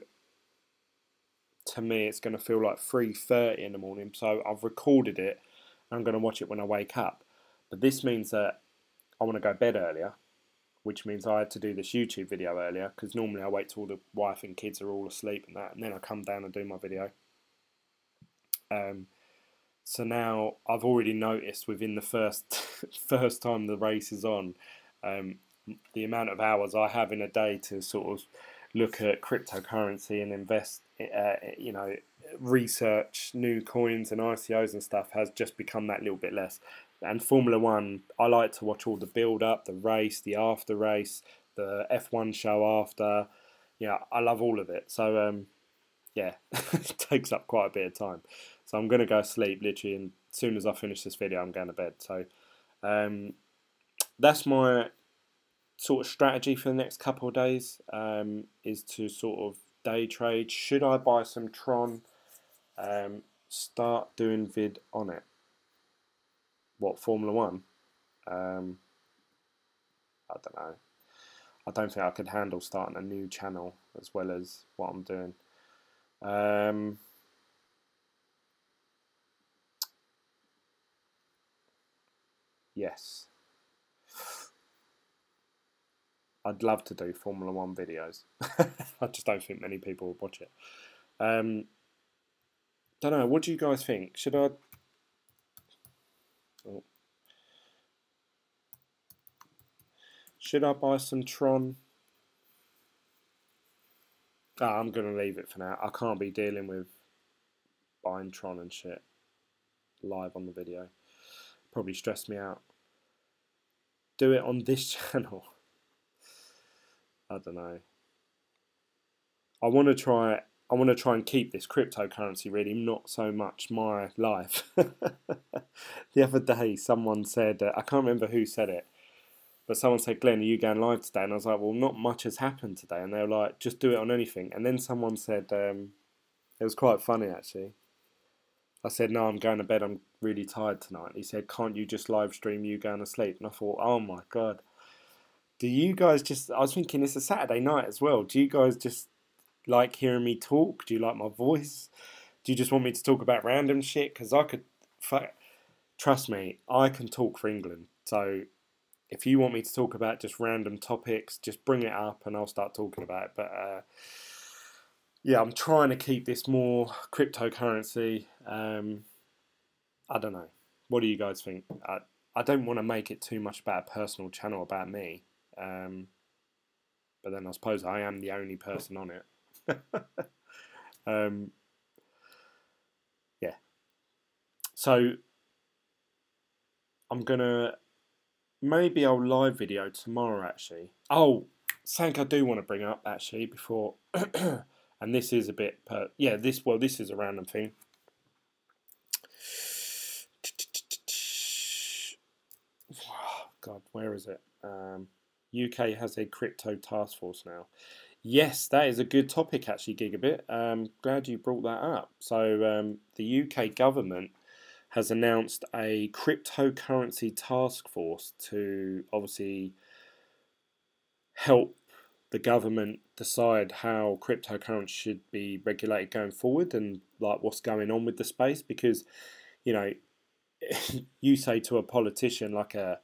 Speaker 1: to me, it's going to feel like 3:30 in the morning. So I've recorded it, and I'm going to watch it when I wake up. But this means that I want to go to bed earlier, which means I had to do this YouTube video earlier, because normally I wait till the wife and kids are all asleep and that, and then I come down and do my video. So now I've already noticed within the first time the race is on, the amount of hours I have in a day to sort of look at cryptocurrency and invest, you know, research new coins and ICOs and stuff has just become that little bit less. And Formula One, I like to watch all the build up, the race, the after race, the F1 show after. Yeah, I love all of it. So yeah, it takes up quite a bit of time. So I'm gonna go sleep literally, and as soon as I finish this video, I'm going to bed. So that's my sort of strategy for the next couple of days. Is to sort of day trade. Should I buy some Tron? Start doing vid on it. What, Formula One? I don't know. I don't think I could handle starting a new channel as well as what I'm doing. Yes. I'd love to do Formula One videos. I just don't think many people would watch it. Don't know. What do you guys think? Should I? Oh. Should I buy some Tron? I'm gonna leave it for now. I can't be dealing with buying Tron and shit live on the video. Probably stress me out. Do it on this channel. I don't know. I want to try and keep this cryptocurrency really, not so much my life. The other day someone said, I can't remember who said it, but someone said, Glenn, are you going live today? And I was like, well, not much has happened today. And they were like, just do it on anything. And then someone said, it was quite funny actually. I said, no, I'm going to bed, I'm really tired tonight. He said, can't you just live stream you going to sleep? And I thought, oh my God. Do you guys just, I was thinking it's a Saturday night as well. Do you guys just like hearing me talk? Do you like my voice? Do you just want me to talk about random shit? Because I could, trust me, I can talk for England. So if you want me to talk about just random topics, just bring it up and I'll start talking about it. But yeah, I'm trying to keep this more cryptocurrency. I don't know. What do you guys think? I don't want to make it too much about a personal channel about me. But then I suppose I am the only person on it. Yeah. So I'm gonna, maybe I'll live video tomorrow actually. Oh, something I do want to bring up actually before, and this is a bit, yeah, this is a random thing. God, where is it? UK has a crypto task force now. Yes, that is a good topic actually, Gigabit. Glad you brought that up. So the UK government has announced a cryptocurrency task force to obviously help the government decide how cryptocurrency should be regulated going forward and like what's going on with the space. Because, you know, you say to a politician, like a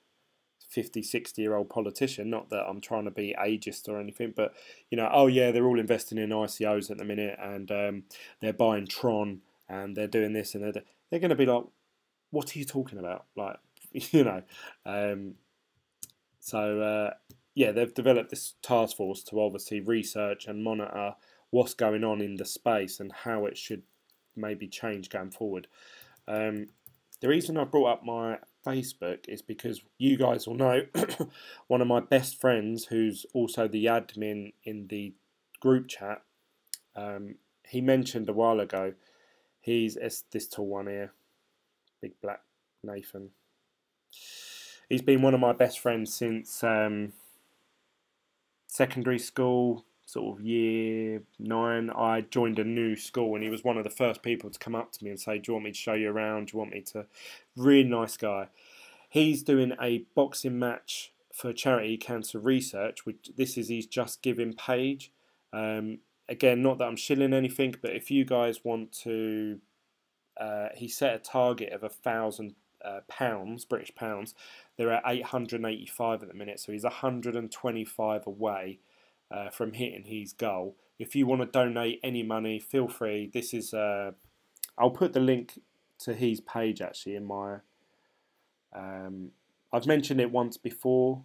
Speaker 1: 50, 60-year-old politician, not that I'm trying to be ageist or anything, but, you know, oh yeah, they're all investing in ICOs at the minute and they're buying Tron and they're doing this and they're going to be like, what are you talking about? Like, you know, yeah, they've developed this task force to obviously research and monitor what's going on in the space and how it should maybe change going forward. The reason I brought up my Facebook is because you guys will know one of my best friends, who's also the admin in the group chat, he mentioned a while ago, it's this tall one here, big black Nathan. He's been one of my best friends since secondary school, sort of year 9. I joined a new school and he was one of the first people to come up to me and say, do you want me to show you around? Do you want me to? Really nice guy. He's doing a boxing match for charity cancer research, which this is his Just Giving page. Again, not that I'm shilling anything, but if you guys want to, he set a target of £1,000, British pounds. They're at 885 at the minute, so he's 125 away from hitting his goal. If you want to donate any money, feel free. This is, I'll put the link to his page actually in my, I've mentioned it once before,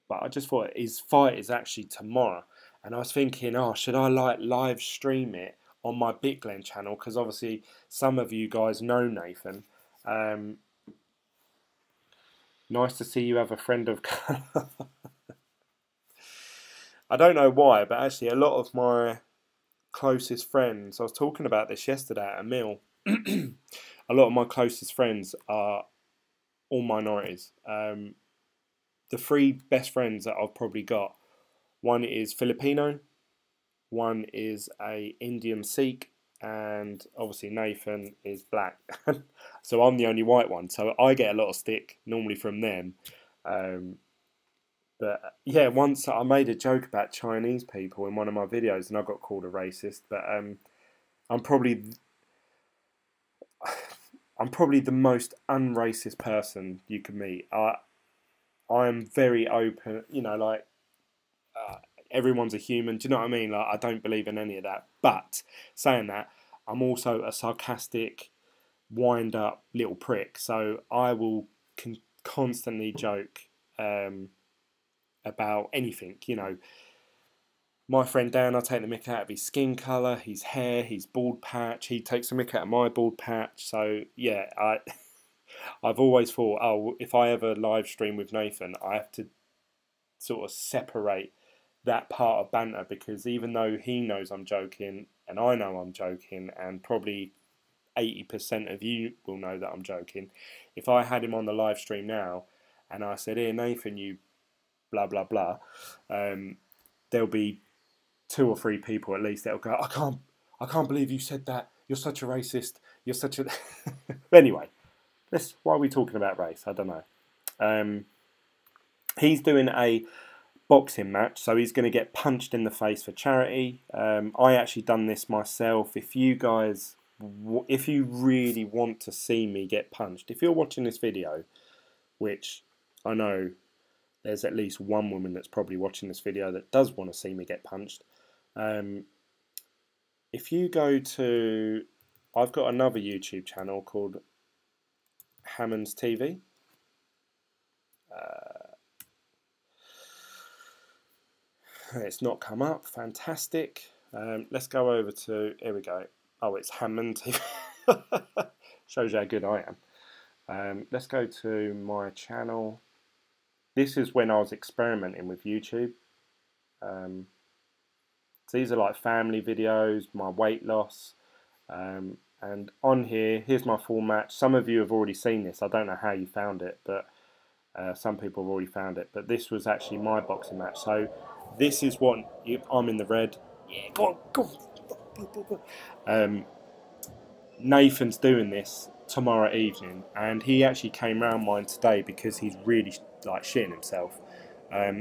Speaker 1: but I just thought his fight is actually tomorrow. And I was thinking, oh, should I like live stream it on my BitGlen channel, because obviously some of you guys know Nathan. Nice to see you have a friend of colour. I don't know why, but actually a lot of my closest friends, I was talking about this yesterday at a meal, a lot of my closest friends are all minorities. The three best friends that I've probably got, one is Filipino, one is a Indian Sikh, and obviously Nathan is black. So I'm the only white one, so I get a lot of stick normally from them. But yeah, once I made a joke about Chinese people in one of my videos and I got called a racist, but I'm probably the most unracist person you could meet. I'm very open, you know, like everyone's a human. Do you know what I mean? Like, I don't believe in any of that. But saying that, I'm also a sarcastic, wind up little prick. So I will constantly joke about anything. You know, my friend Dan, I take the mick out of his skin colour, his hair, his bald patch. He takes the mick out of my bald patch. So yeah, I've always thought, oh, if I ever live stream with Nathan, I have to sort of separate that part of banter, because even though he knows I'm joking and I know I'm joking and probably 80% of you will know that I'm joking, if I had him on the live stream now and I said, here Nathan, you blah blah blah, there'll be 2 or 3 people at least that'll go, I can't believe you said that, you're such a racist, you're such a anyway, why are we talking about race? I don't know. He's doing a boxing match, so he's going to get punched in the face for charity. I actually done this myself. If you guys, if you really want to see me get punched, if you're watching this video, which I know there's at least one woman that's probably watching this video that does want to see me get punched, if you go to, I've got another YouTube channel called Hammond's TV. It's not come up. Fantastic. Let's go over to, here we go. Oh, it's Hammond TV. Shows you how good I am. Let's go to my channel. This is when I was experimenting with YouTube. So these are like family videos, my weight loss. And on here, here's my full match. Some of you have already seen this. I don't know how you found it, but some people have already found it. But this was actually my boxing match. So this is what I'm in the red. Yeah, go on. Nathan's doing this tomorrow evening, and he actually came round mine today because he's really like shitting himself.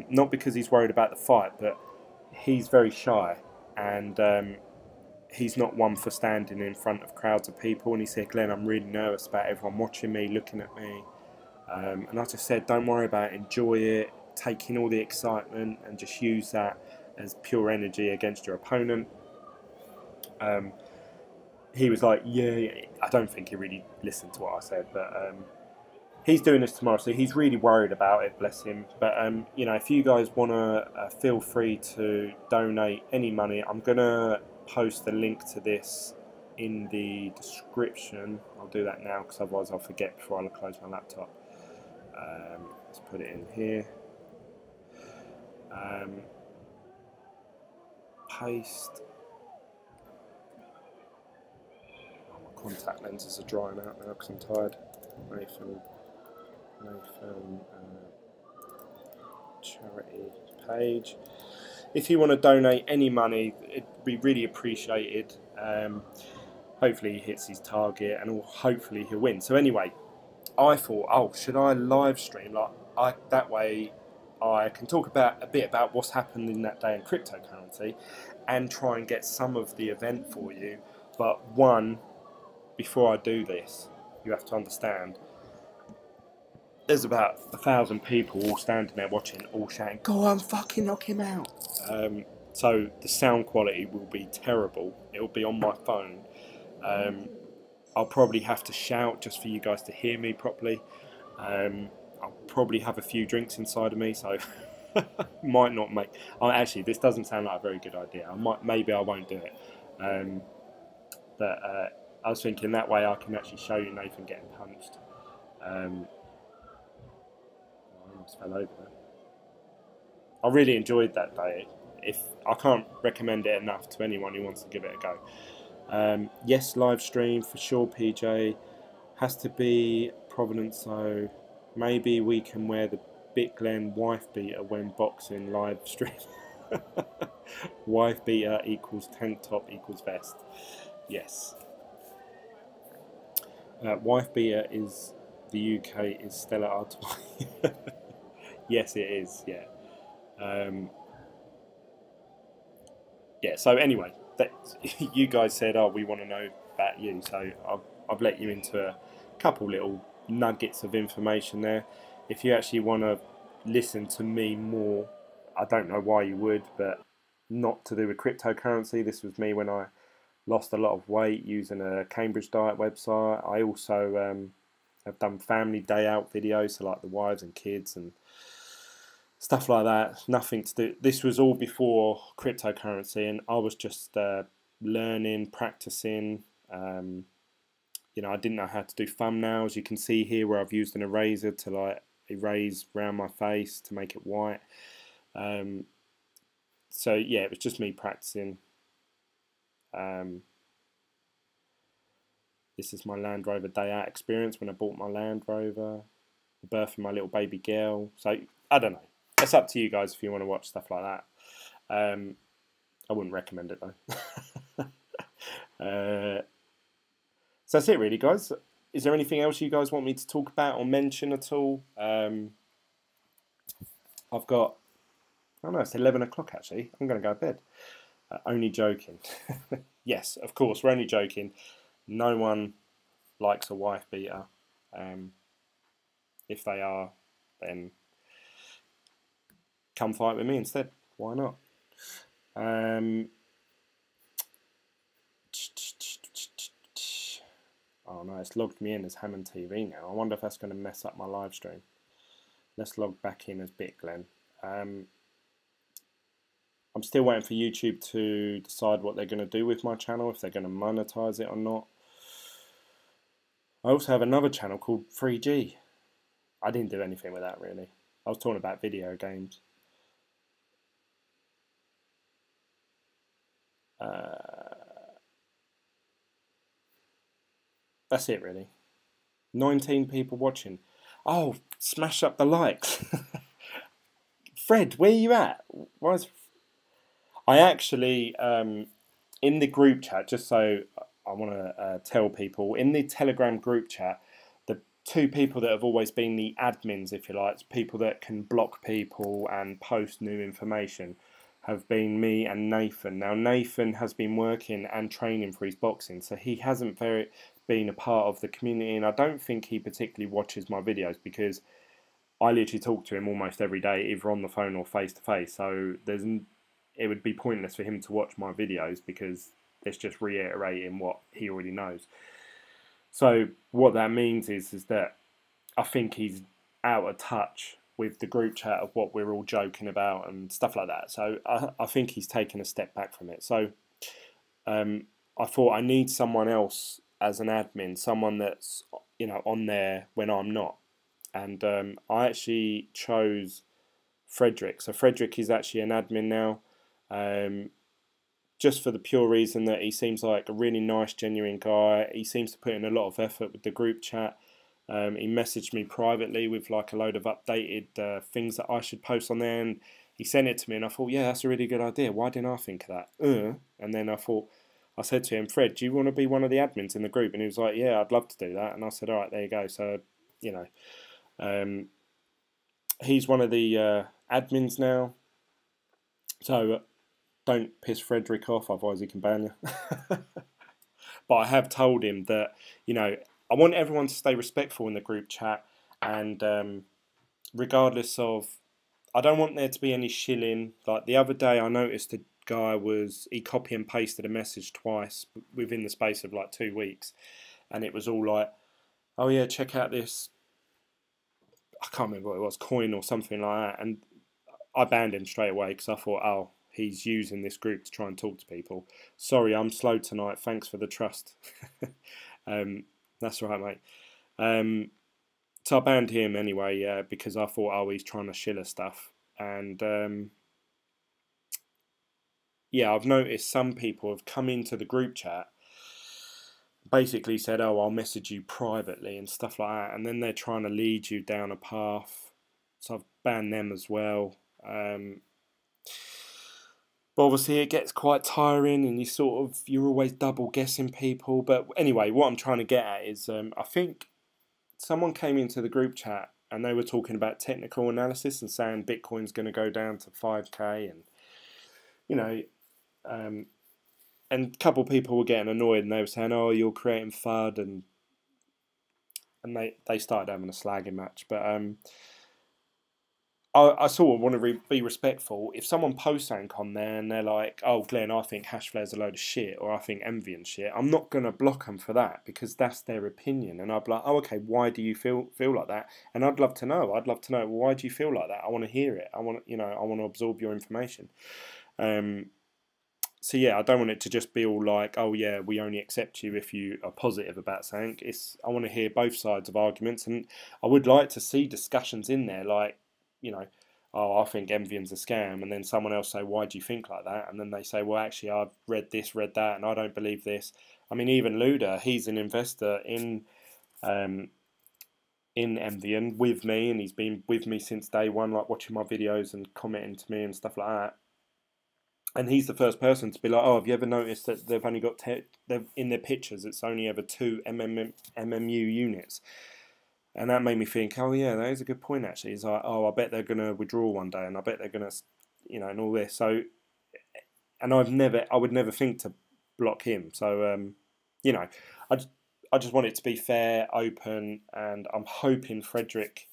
Speaker 1: Not because he's worried about the fight, but he's very shy, and he's not one for standing in front of crowds of people. And he said, Glenn, I'm really nervous about everyone watching me, looking at me. And I just said, don't worry about it, enjoy it, take in all the excitement, and just use that as pure energy against your opponent. He was like, yeah, I don't think he really listened to what I said, but he's doing this tomorrow, so he's really worried about it, bless him. But you know, if you guys want to, feel free to donate any money. I'm going to post the link to this in the description. I'll do that now, because otherwise I'll forget before I close my laptop. Let's put it in here. Paste. My contact lenses are drying out now because I'm tired. Nathan charity page. If you want to donate any money, it'd be really appreciated. Hopefully he hits his target, and hopefully he'll win. So anyway, I thought, oh, should I live stream? That way I can talk a bit about what's happened in that day in cryptocurrency, and try and get some of the event for you. But before I do this, you have to understand, there's about 1,000 people all standing there watching, all shouting, go on, fucking knock him out. So the sound quality will be terrible. It will be on my phone. I'll probably have to shout just for you guys to hear me properly. I'll probably have a few drinks inside of me, so might not make. Actually, this doesn't sound like a very good idea. Maybe I won't do it. But I was thinking that way I can actually show you Nathan getting punched. I almost fell over there. I really enjoyed that day. I can't recommend it enough to anyone who wants to give it a go. Yes, live stream for sure, PJ. Has to be Providence, so maybe we can wear the Bit Glen wife beater when boxing live stream. Wife beater equals tank top equals vest. Yes. Wife beater is the UK is Stella Artois. Yes, it is. Yeah. Yeah. So anyway, that you guys said, "Oh, we want to know about you," so I've let you into a couple little nuggets of information there. If you actually want to listen to me more, I don't know why you would, but not to do with cryptocurrency. This was me when I lost a lot of weight using a Cambridge diet website. I also have done family day out videos, so like the wives and kids and stuff like that. Nothing to do. This was all before cryptocurrency, and I was just learning, practicing. You know, I didn't know how to do thumbnails. You can see here where I've used an eraser to like erase around my face to make it white. So yeah, it was just me practicing. This is my Land Rover day out experience when I bought my Land Rover, the birth of my little baby girl. So I don't know. It's up to you guys if you want to watch stuff like that. I wouldn't recommend it though. So that's it really, guys. Is there anything else you guys want me to talk about or mention at all? I've got, I don't know, it's 11 o'clock actually. I'm going to go to bed. Only joking. Yes, of course, we're only joking. No one likes a wife beater. If they are, then come fight with me instead. Why not? Oh no, it's logged me in as Hammond TV now. I wonder if that's going to mess up my live stream. Let's log back in as BitGlen. I'm still waiting for YouTube to decide what they're going to do with my channel, if they're going to monetize it or not. I also have another channel called 3G. I didn't do anything with that really. I was talking about video games. That's it really. 19 people watching. Oh, smash up the likes. Fred, where are you at? Why is... I actually, in the group chat, just so I want to tell people, in the Telegram group chat, the two people that have always been the admins, if you like, people that can block people and post new information, have been me and Nathan. Now, Nathan has been working and training for his boxing, so he hasn't been a part of the community, and I don't think he particularly watches my videos because I literally talk to him almost every day, either on the phone or face to face. So it would be pointless for him to watch my videos because it's just reiterating what he already knows. So what that means is that I think he's out of touch with the group chat of what we're all joking about and stuff like that. So I think he's taken a step back from it. So I thought I need someone else as an admin, someone that's, you know, on there when I'm not. And I actually chose Frederick. So Frederick is actually an admin now, just for the pure reason that he seems like a really nice, genuine guy. He seems to put in a lot of effort with the group chat. He messaged me privately with like a load of updated things that I should post on there, and he sent it to me, and I thought, yeah, that's a really good idea. Why didn't I think of that? And then I said to him, Fred, do you want to be one of the admins in the group? And he was like, yeah, I'd love to do that. And I said, all right, there you go. So, you know, he's one of the admins now. So don't piss Frederick off, otherwise he can ban you. But I have told him that, you know, I want everyone to stay respectful in the group chat, and regardless of, I don't want there to be any shilling. Like the other day I noticed a guy he copy and pasted a message twice within the space of like 2 weeks, and it was all like, oh yeah, check out this, I can't remember what it was, coin or something like that, and I banned him straight away because I thought, oh, he's using this group to try and talk to people. Sorry, I'm slow tonight. Thanks for the trust. That's all right, mate. So I banned him anyway because I thought, oh, he's trying to shiller stuff. And yeah, I've noticed some people have come into the group chat, basically said, oh, I'll message you privately and stuff like that, and then they're trying to lead you down a path. So I've banned them as well. But obviously it gets quite tiring, and you're always double guessing people. But anyway, what I'm trying to get at is I think someone came into the group chat and they were talking about technical analysis and saying Bitcoin's going to go down to 5k, and you know, and a couple of people were getting annoyed and they were saying, oh, you're creating FUD, and they started having a slagging match. But I sort of want to be respectful. If someone posts something on there and they're like, oh, Glenn, I think Hashflare's a load of shit, or I think Envying's shit, I'm not going to block them for that, because that's their opinion. And I'd be like, oh, okay, why do you feel like that? And I'd love to know. Well, why do you feel like that? I want to hear it. I want to absorb your information. So yeah, I don't want it to just be all like, oh yeah, we only accept you if you are positive about something. I want to hear both sides of arguments, and I would like to see discussions in there, like, oh, I think Envying's a scam, and then someone else say, why do you think like that? And then they say, well, actually, I've read this, read that, and I don't believe this. I mean, even Luda, he's an investor in Envying with me, and he's been with me since day one, like watching my videos and commenting to me and stuff like that. And he's the first person to be like, oh, have you ever noticed that they've only got they've in their pictures, it's only ever 2 MMU units. And that made me think, oh yeah, that is a good point actually. It's like, oh, I bet they're going to withdraw one day, and I bet they're going to, and all this. So, and I would never think to block him. So, I just want it to be fair, open, and I'm hoping Frederick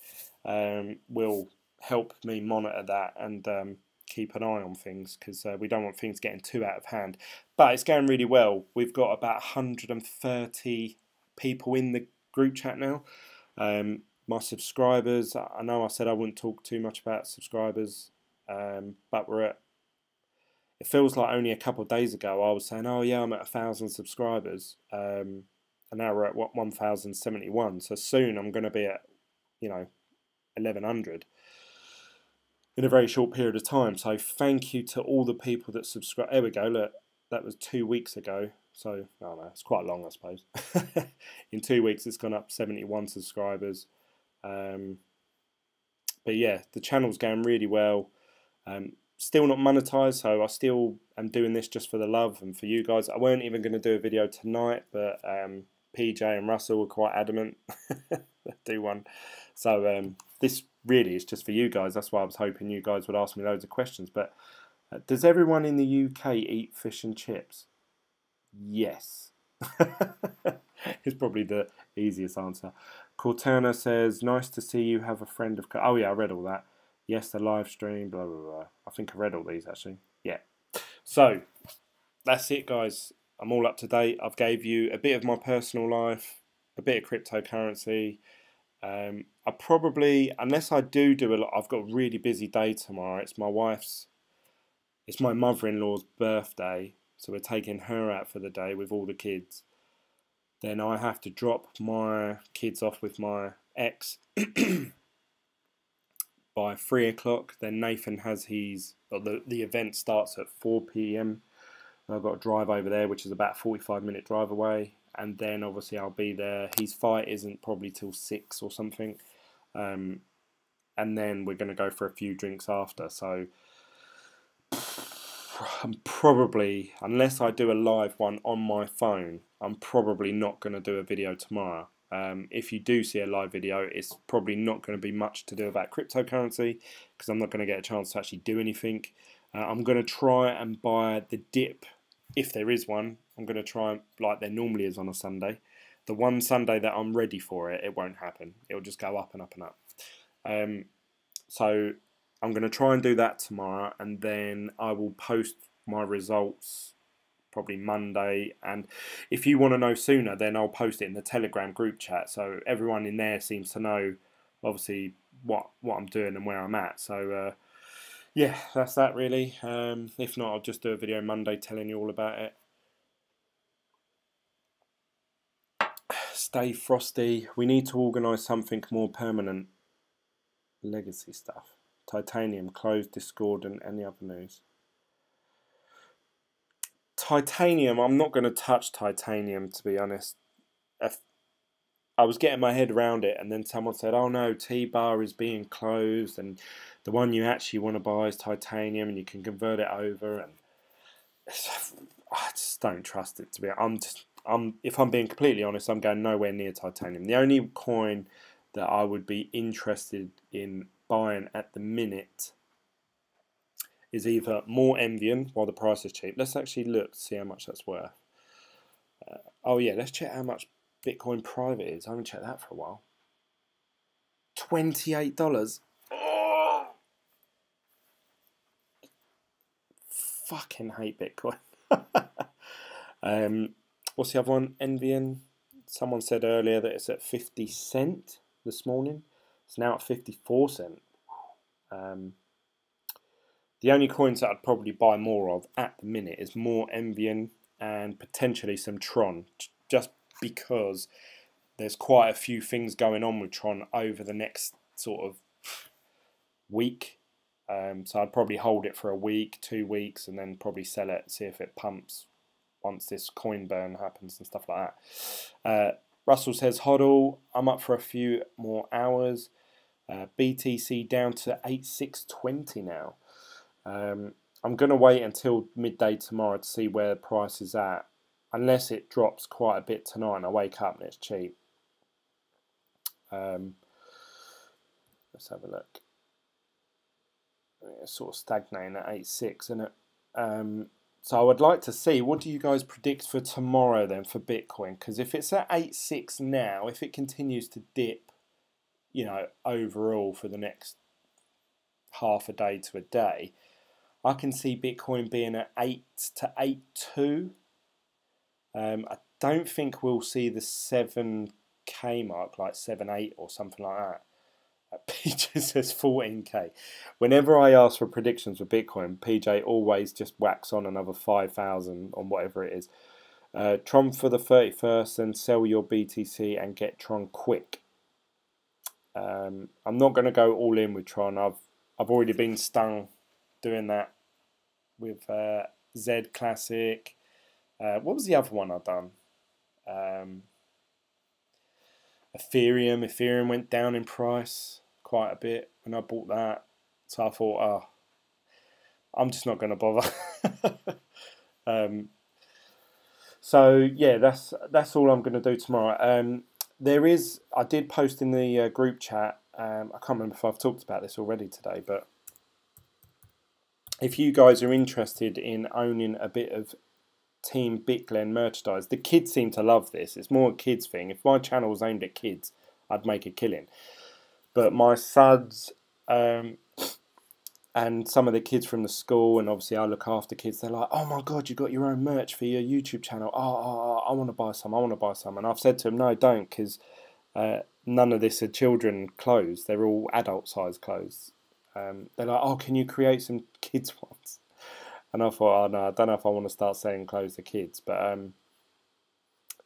Speaker 1: will help me monitor that and keep an eye on things, because we don't want things getting too out of hand. But it's going really well. We've got about 130 people in the group chat now. My subscribers, I know I said I wouldn't talk too much about subscribers, but it feels like only a couple of days ago I was saying, oh yeah, I'm at 1,000 subscribers, and now we're at 1,071. So soon I'm going to be at 1,100 in a very short period of time. So thank you to all the people that subscribe. There we go, look, that was 2 weeks ago. So, I don't know, it's quite long, I suppose. In 2 weeks, it's gone up 71 subscribers. But yeah, the channel's going really well. Still not monetized, so I still am doing this just for the love and for you guys. I weren't even going to do a video tonight, but PJ and Russell were quite adamant. Do one. So this really is just for you guys. That's why I was hoping you guys would ask me loads of questions. But does everyone in the UK eat fish and chips? Yes. It's probably the easiest answer. Cortana says, nice to see you have a friend of... Oh yeah, I read all that. Yes, the live stream, blah, blah, blah. I think I read all these actually. Yeah. So, that's it guys. I'm all up to date. I've gave you a bit of my personal life, a bit of cryptocurrency. I probably, unless I do a lot, I've got a really busy day tomorrow. It's my mother-in-law's birthday. So we're taking her out for the day with all the kids. Then I have to drop my kids off with my ex by 3 o'clock. Then Nathan has the event starts at 4 p.m. I've got to drive over there, which is about a 45-minute drive away. And then obviously I'll be there. His fight isn't probably till 6 or something. And then we're going to go for a few drinks after. So I'm probably, unless I do a live one on my phone, I'm probably not going to do a video tomorrow. If you do see a live video, it's probably not going to be much to do about cryptocurrency, because I'm not going to get a chance to actually do anything. I'm going to try and buy the dip, if there is one. I'm going to try, like there normally is on a Sunday. The one Sunday that I'm ready for it, it won't happen. It'll just go up and up and up. So I'm going to try and do that tomorrow, and then I will post my results probably Monday. And if you want to know sooner, then I'll post it in the Telegram group chat, so everyone in there seems to know obviously what I'm doing and where I'm at. So yeah, that's that really. If not, I'll just do a video Monday telling you all about it. Stay frosty. We need to organise something more permanent. Legacy stuff. Titanium, closed Discord and any other news. Titanium, I'm not going to touch Titanium, to be honest. I was getting my head around it, and then someone said, oh no, T-Bar is being closed, and the one you actually want to buy is Titanium, and you can convert it over, and I just don't trust it, to be honest. If I'm being completely honest, I'm going nowhere near Titanium. The only coin that I would be interested in buying at the minute is either more Envian while the price is cheap. Let's actually look to see how much that's worth. Oh yeah, let's check how much Bitcoin private is. I haven't checked that for a while. $28. Oh, fucking hate Bitcoin. What's the other one? Envian. Someone said earlier that it's at 50 cent this morning. It's now at 54 cent. The only coins that I'd probably buy more of at the minute is more Envian and potentially some Tron, just because there's quite a few things going on with Tron over the next sort of week. So I'd probably hold it for a week, 2 weeks, and then probably sell it, see if it pumps once this coin burn happens and stuff like that. Russell says, hodl, I'm up for a few more hours. BTC down to 8620 now. I'm going to wait until midday tomorrow to see where the price is at, unless it drops quite a bit tonight and I wake up and it's cheap. Let's have a look. It's sort of stagnating at 8.6, isn't it? So I would like to see, what do you guys predict for tomorrow then for Bitcoin? Because if it's at 8.6 now, if it continues to dip, you know, overall for the next half a day to a day, I can see Bitcoin being at 8 to 8.2. I don't think we'll see the 7k mark, like 7.8 or something like that. PJ says 14k. Whenever I ask for predictions for Bitcoin, PJ always just whacks on another 5,000 on whatever it is. Tron for the 31st, and sell your BTC and get Tron quick. I'm not going to go all in with Tron. I've already been stung doing that with Z Classic. What was the other one I've done? Ethereum. Ethereum went down in price quite a bit when I bought that. So I thought, oh, I'm just not going to bother. So yeah, that's all I'm going to do tomorrow. I did post in the group chat. I can't remember if I've talked about this already today, but if you guys are interested in owning a bit of Team BitGlen merchandise, the kids seem to love this. It's more a kids thing. If my channel was aimed at kids, I'd make a killing. But my suds and some of the kids from the school, and obviously I look after kids, they're like, oh my god, you got your own merch for your YouTube channel. I want to buy some, I want to buy some. And I've said to them, no, don't, because none of this are children clothes. They're all adult size clothes. They're like, oh, can you create some kids ones? And I thought, oh no, I don't know if I want to start selling clothes to kids. But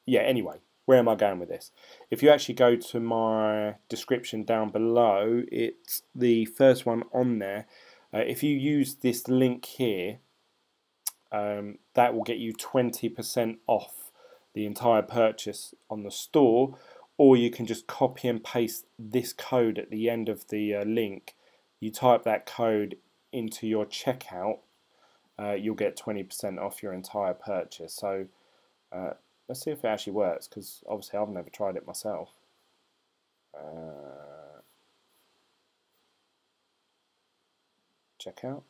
Speaker 1: yeah, anyway, where am I going with this? If you actually go to my description down below, it's the first one on there. If you use this link here, that will get you 20% off the entire purchase on the store. Or you can just copy and paste this code at the end of the link. You type that code into your checkout. You'll get 20% off your entire purchase. So let's see if it actually works, because obviously I've never tried it myself. Checkout.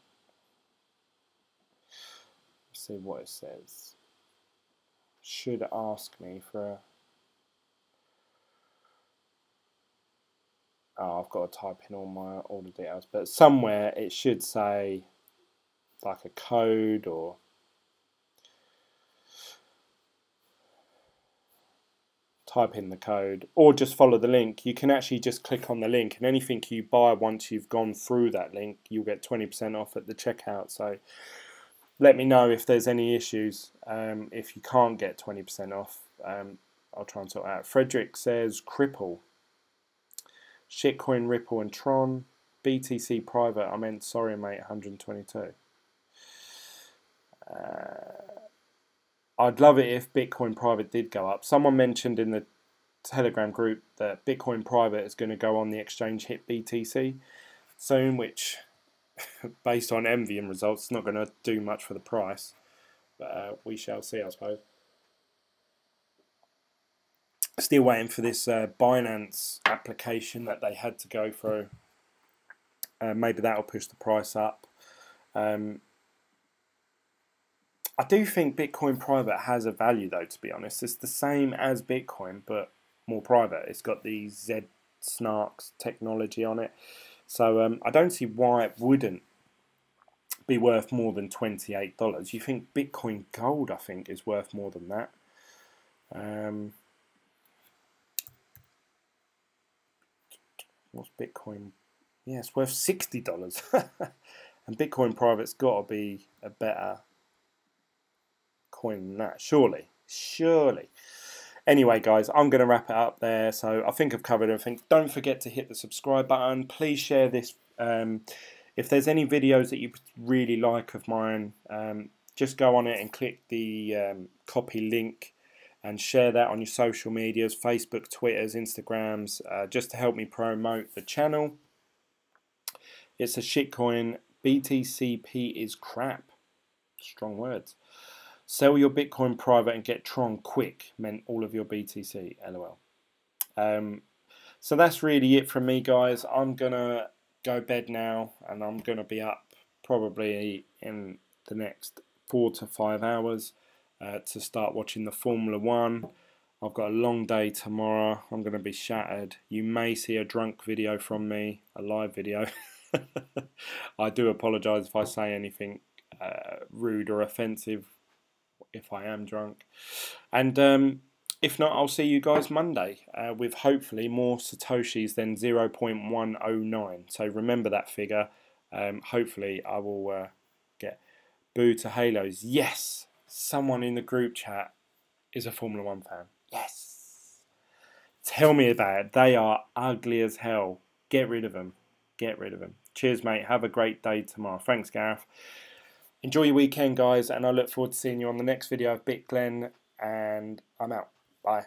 Speaker 1: Let's see what it says. Should ask me for a... Oh, I've got to type in all the details, but somewhere it should say like a code or type in the code, or just follow the link. You can actually just click on the link, and anything you buy once you've gone through that link, you'll get 20% off at the checkout. So let me know if there's any issues. If you can't get 20% off, I'll try and sort it out. Frederick says Cripple, Shitcoin, Ripple and Tron, BTC private. I meant sorry mate, 122. I'd love it if Bitcoin private did go up. Someone mentioned in the Telegram group that Bitcoin private is going to go on the exchange hit BTC soon, which based on Envying results is not going to do much for the price, but we shall see, I suppose. Still waiting for this Binance application that they had to go through. Maybe that'll push the price up. I do think Bitcoin private has a value though, to be honest. It's the same as Bitcoin, but more private. It's got the Z Snarks technology on it. So I don't see why it wouldn't be worth more than $28. You think Bitcoin Gold, I think, is worth more than that. What's Bitcoin? Yeah, it's worth $60. And Bitcoin private's got to be a better coin than that, surely. Anyway guys, I'm going to wrap it up there. So I think I've covered everything. Don't forget to hit the subscribe button. Please share this. If there's any videos that you really like of mine, just go on it and click the copy link and share that on your social medias, Facebook, Twitters, Instagrams, just to help me promote the channel. It's a shitcoin. BTCP is crap. Strong words. Sell your Bitcoin private and get Tron quick, meant all of your BTC, lol. So that's really it from me, guys. I'm going to go bed now, and I'm going to be up probably in the next 4 to 5 hours to start watching the Formula 1. I've got a long day tomorrow. I'm going to be shattered. You may see a drunk video from me, a live video. I do apologise if I say anything rude or offensive if I am drunk. And if not, I'll see you guys Monday with hopefully more Satoshis than 0.109. So remember that figure. Hopefully I will get boo to halos. Yes! Someone in the group chat is a Formula 1 fan. Yes! Tell me about it. They are ugly as hell. Get rid of them. Get rid of them. Cheers, mate. Have a great day tomorrow. Thanks, Gareth. Enjoy your weekend, guys, and I look forward to seeing you on the next video of BitGlen, and I'm out. Bye.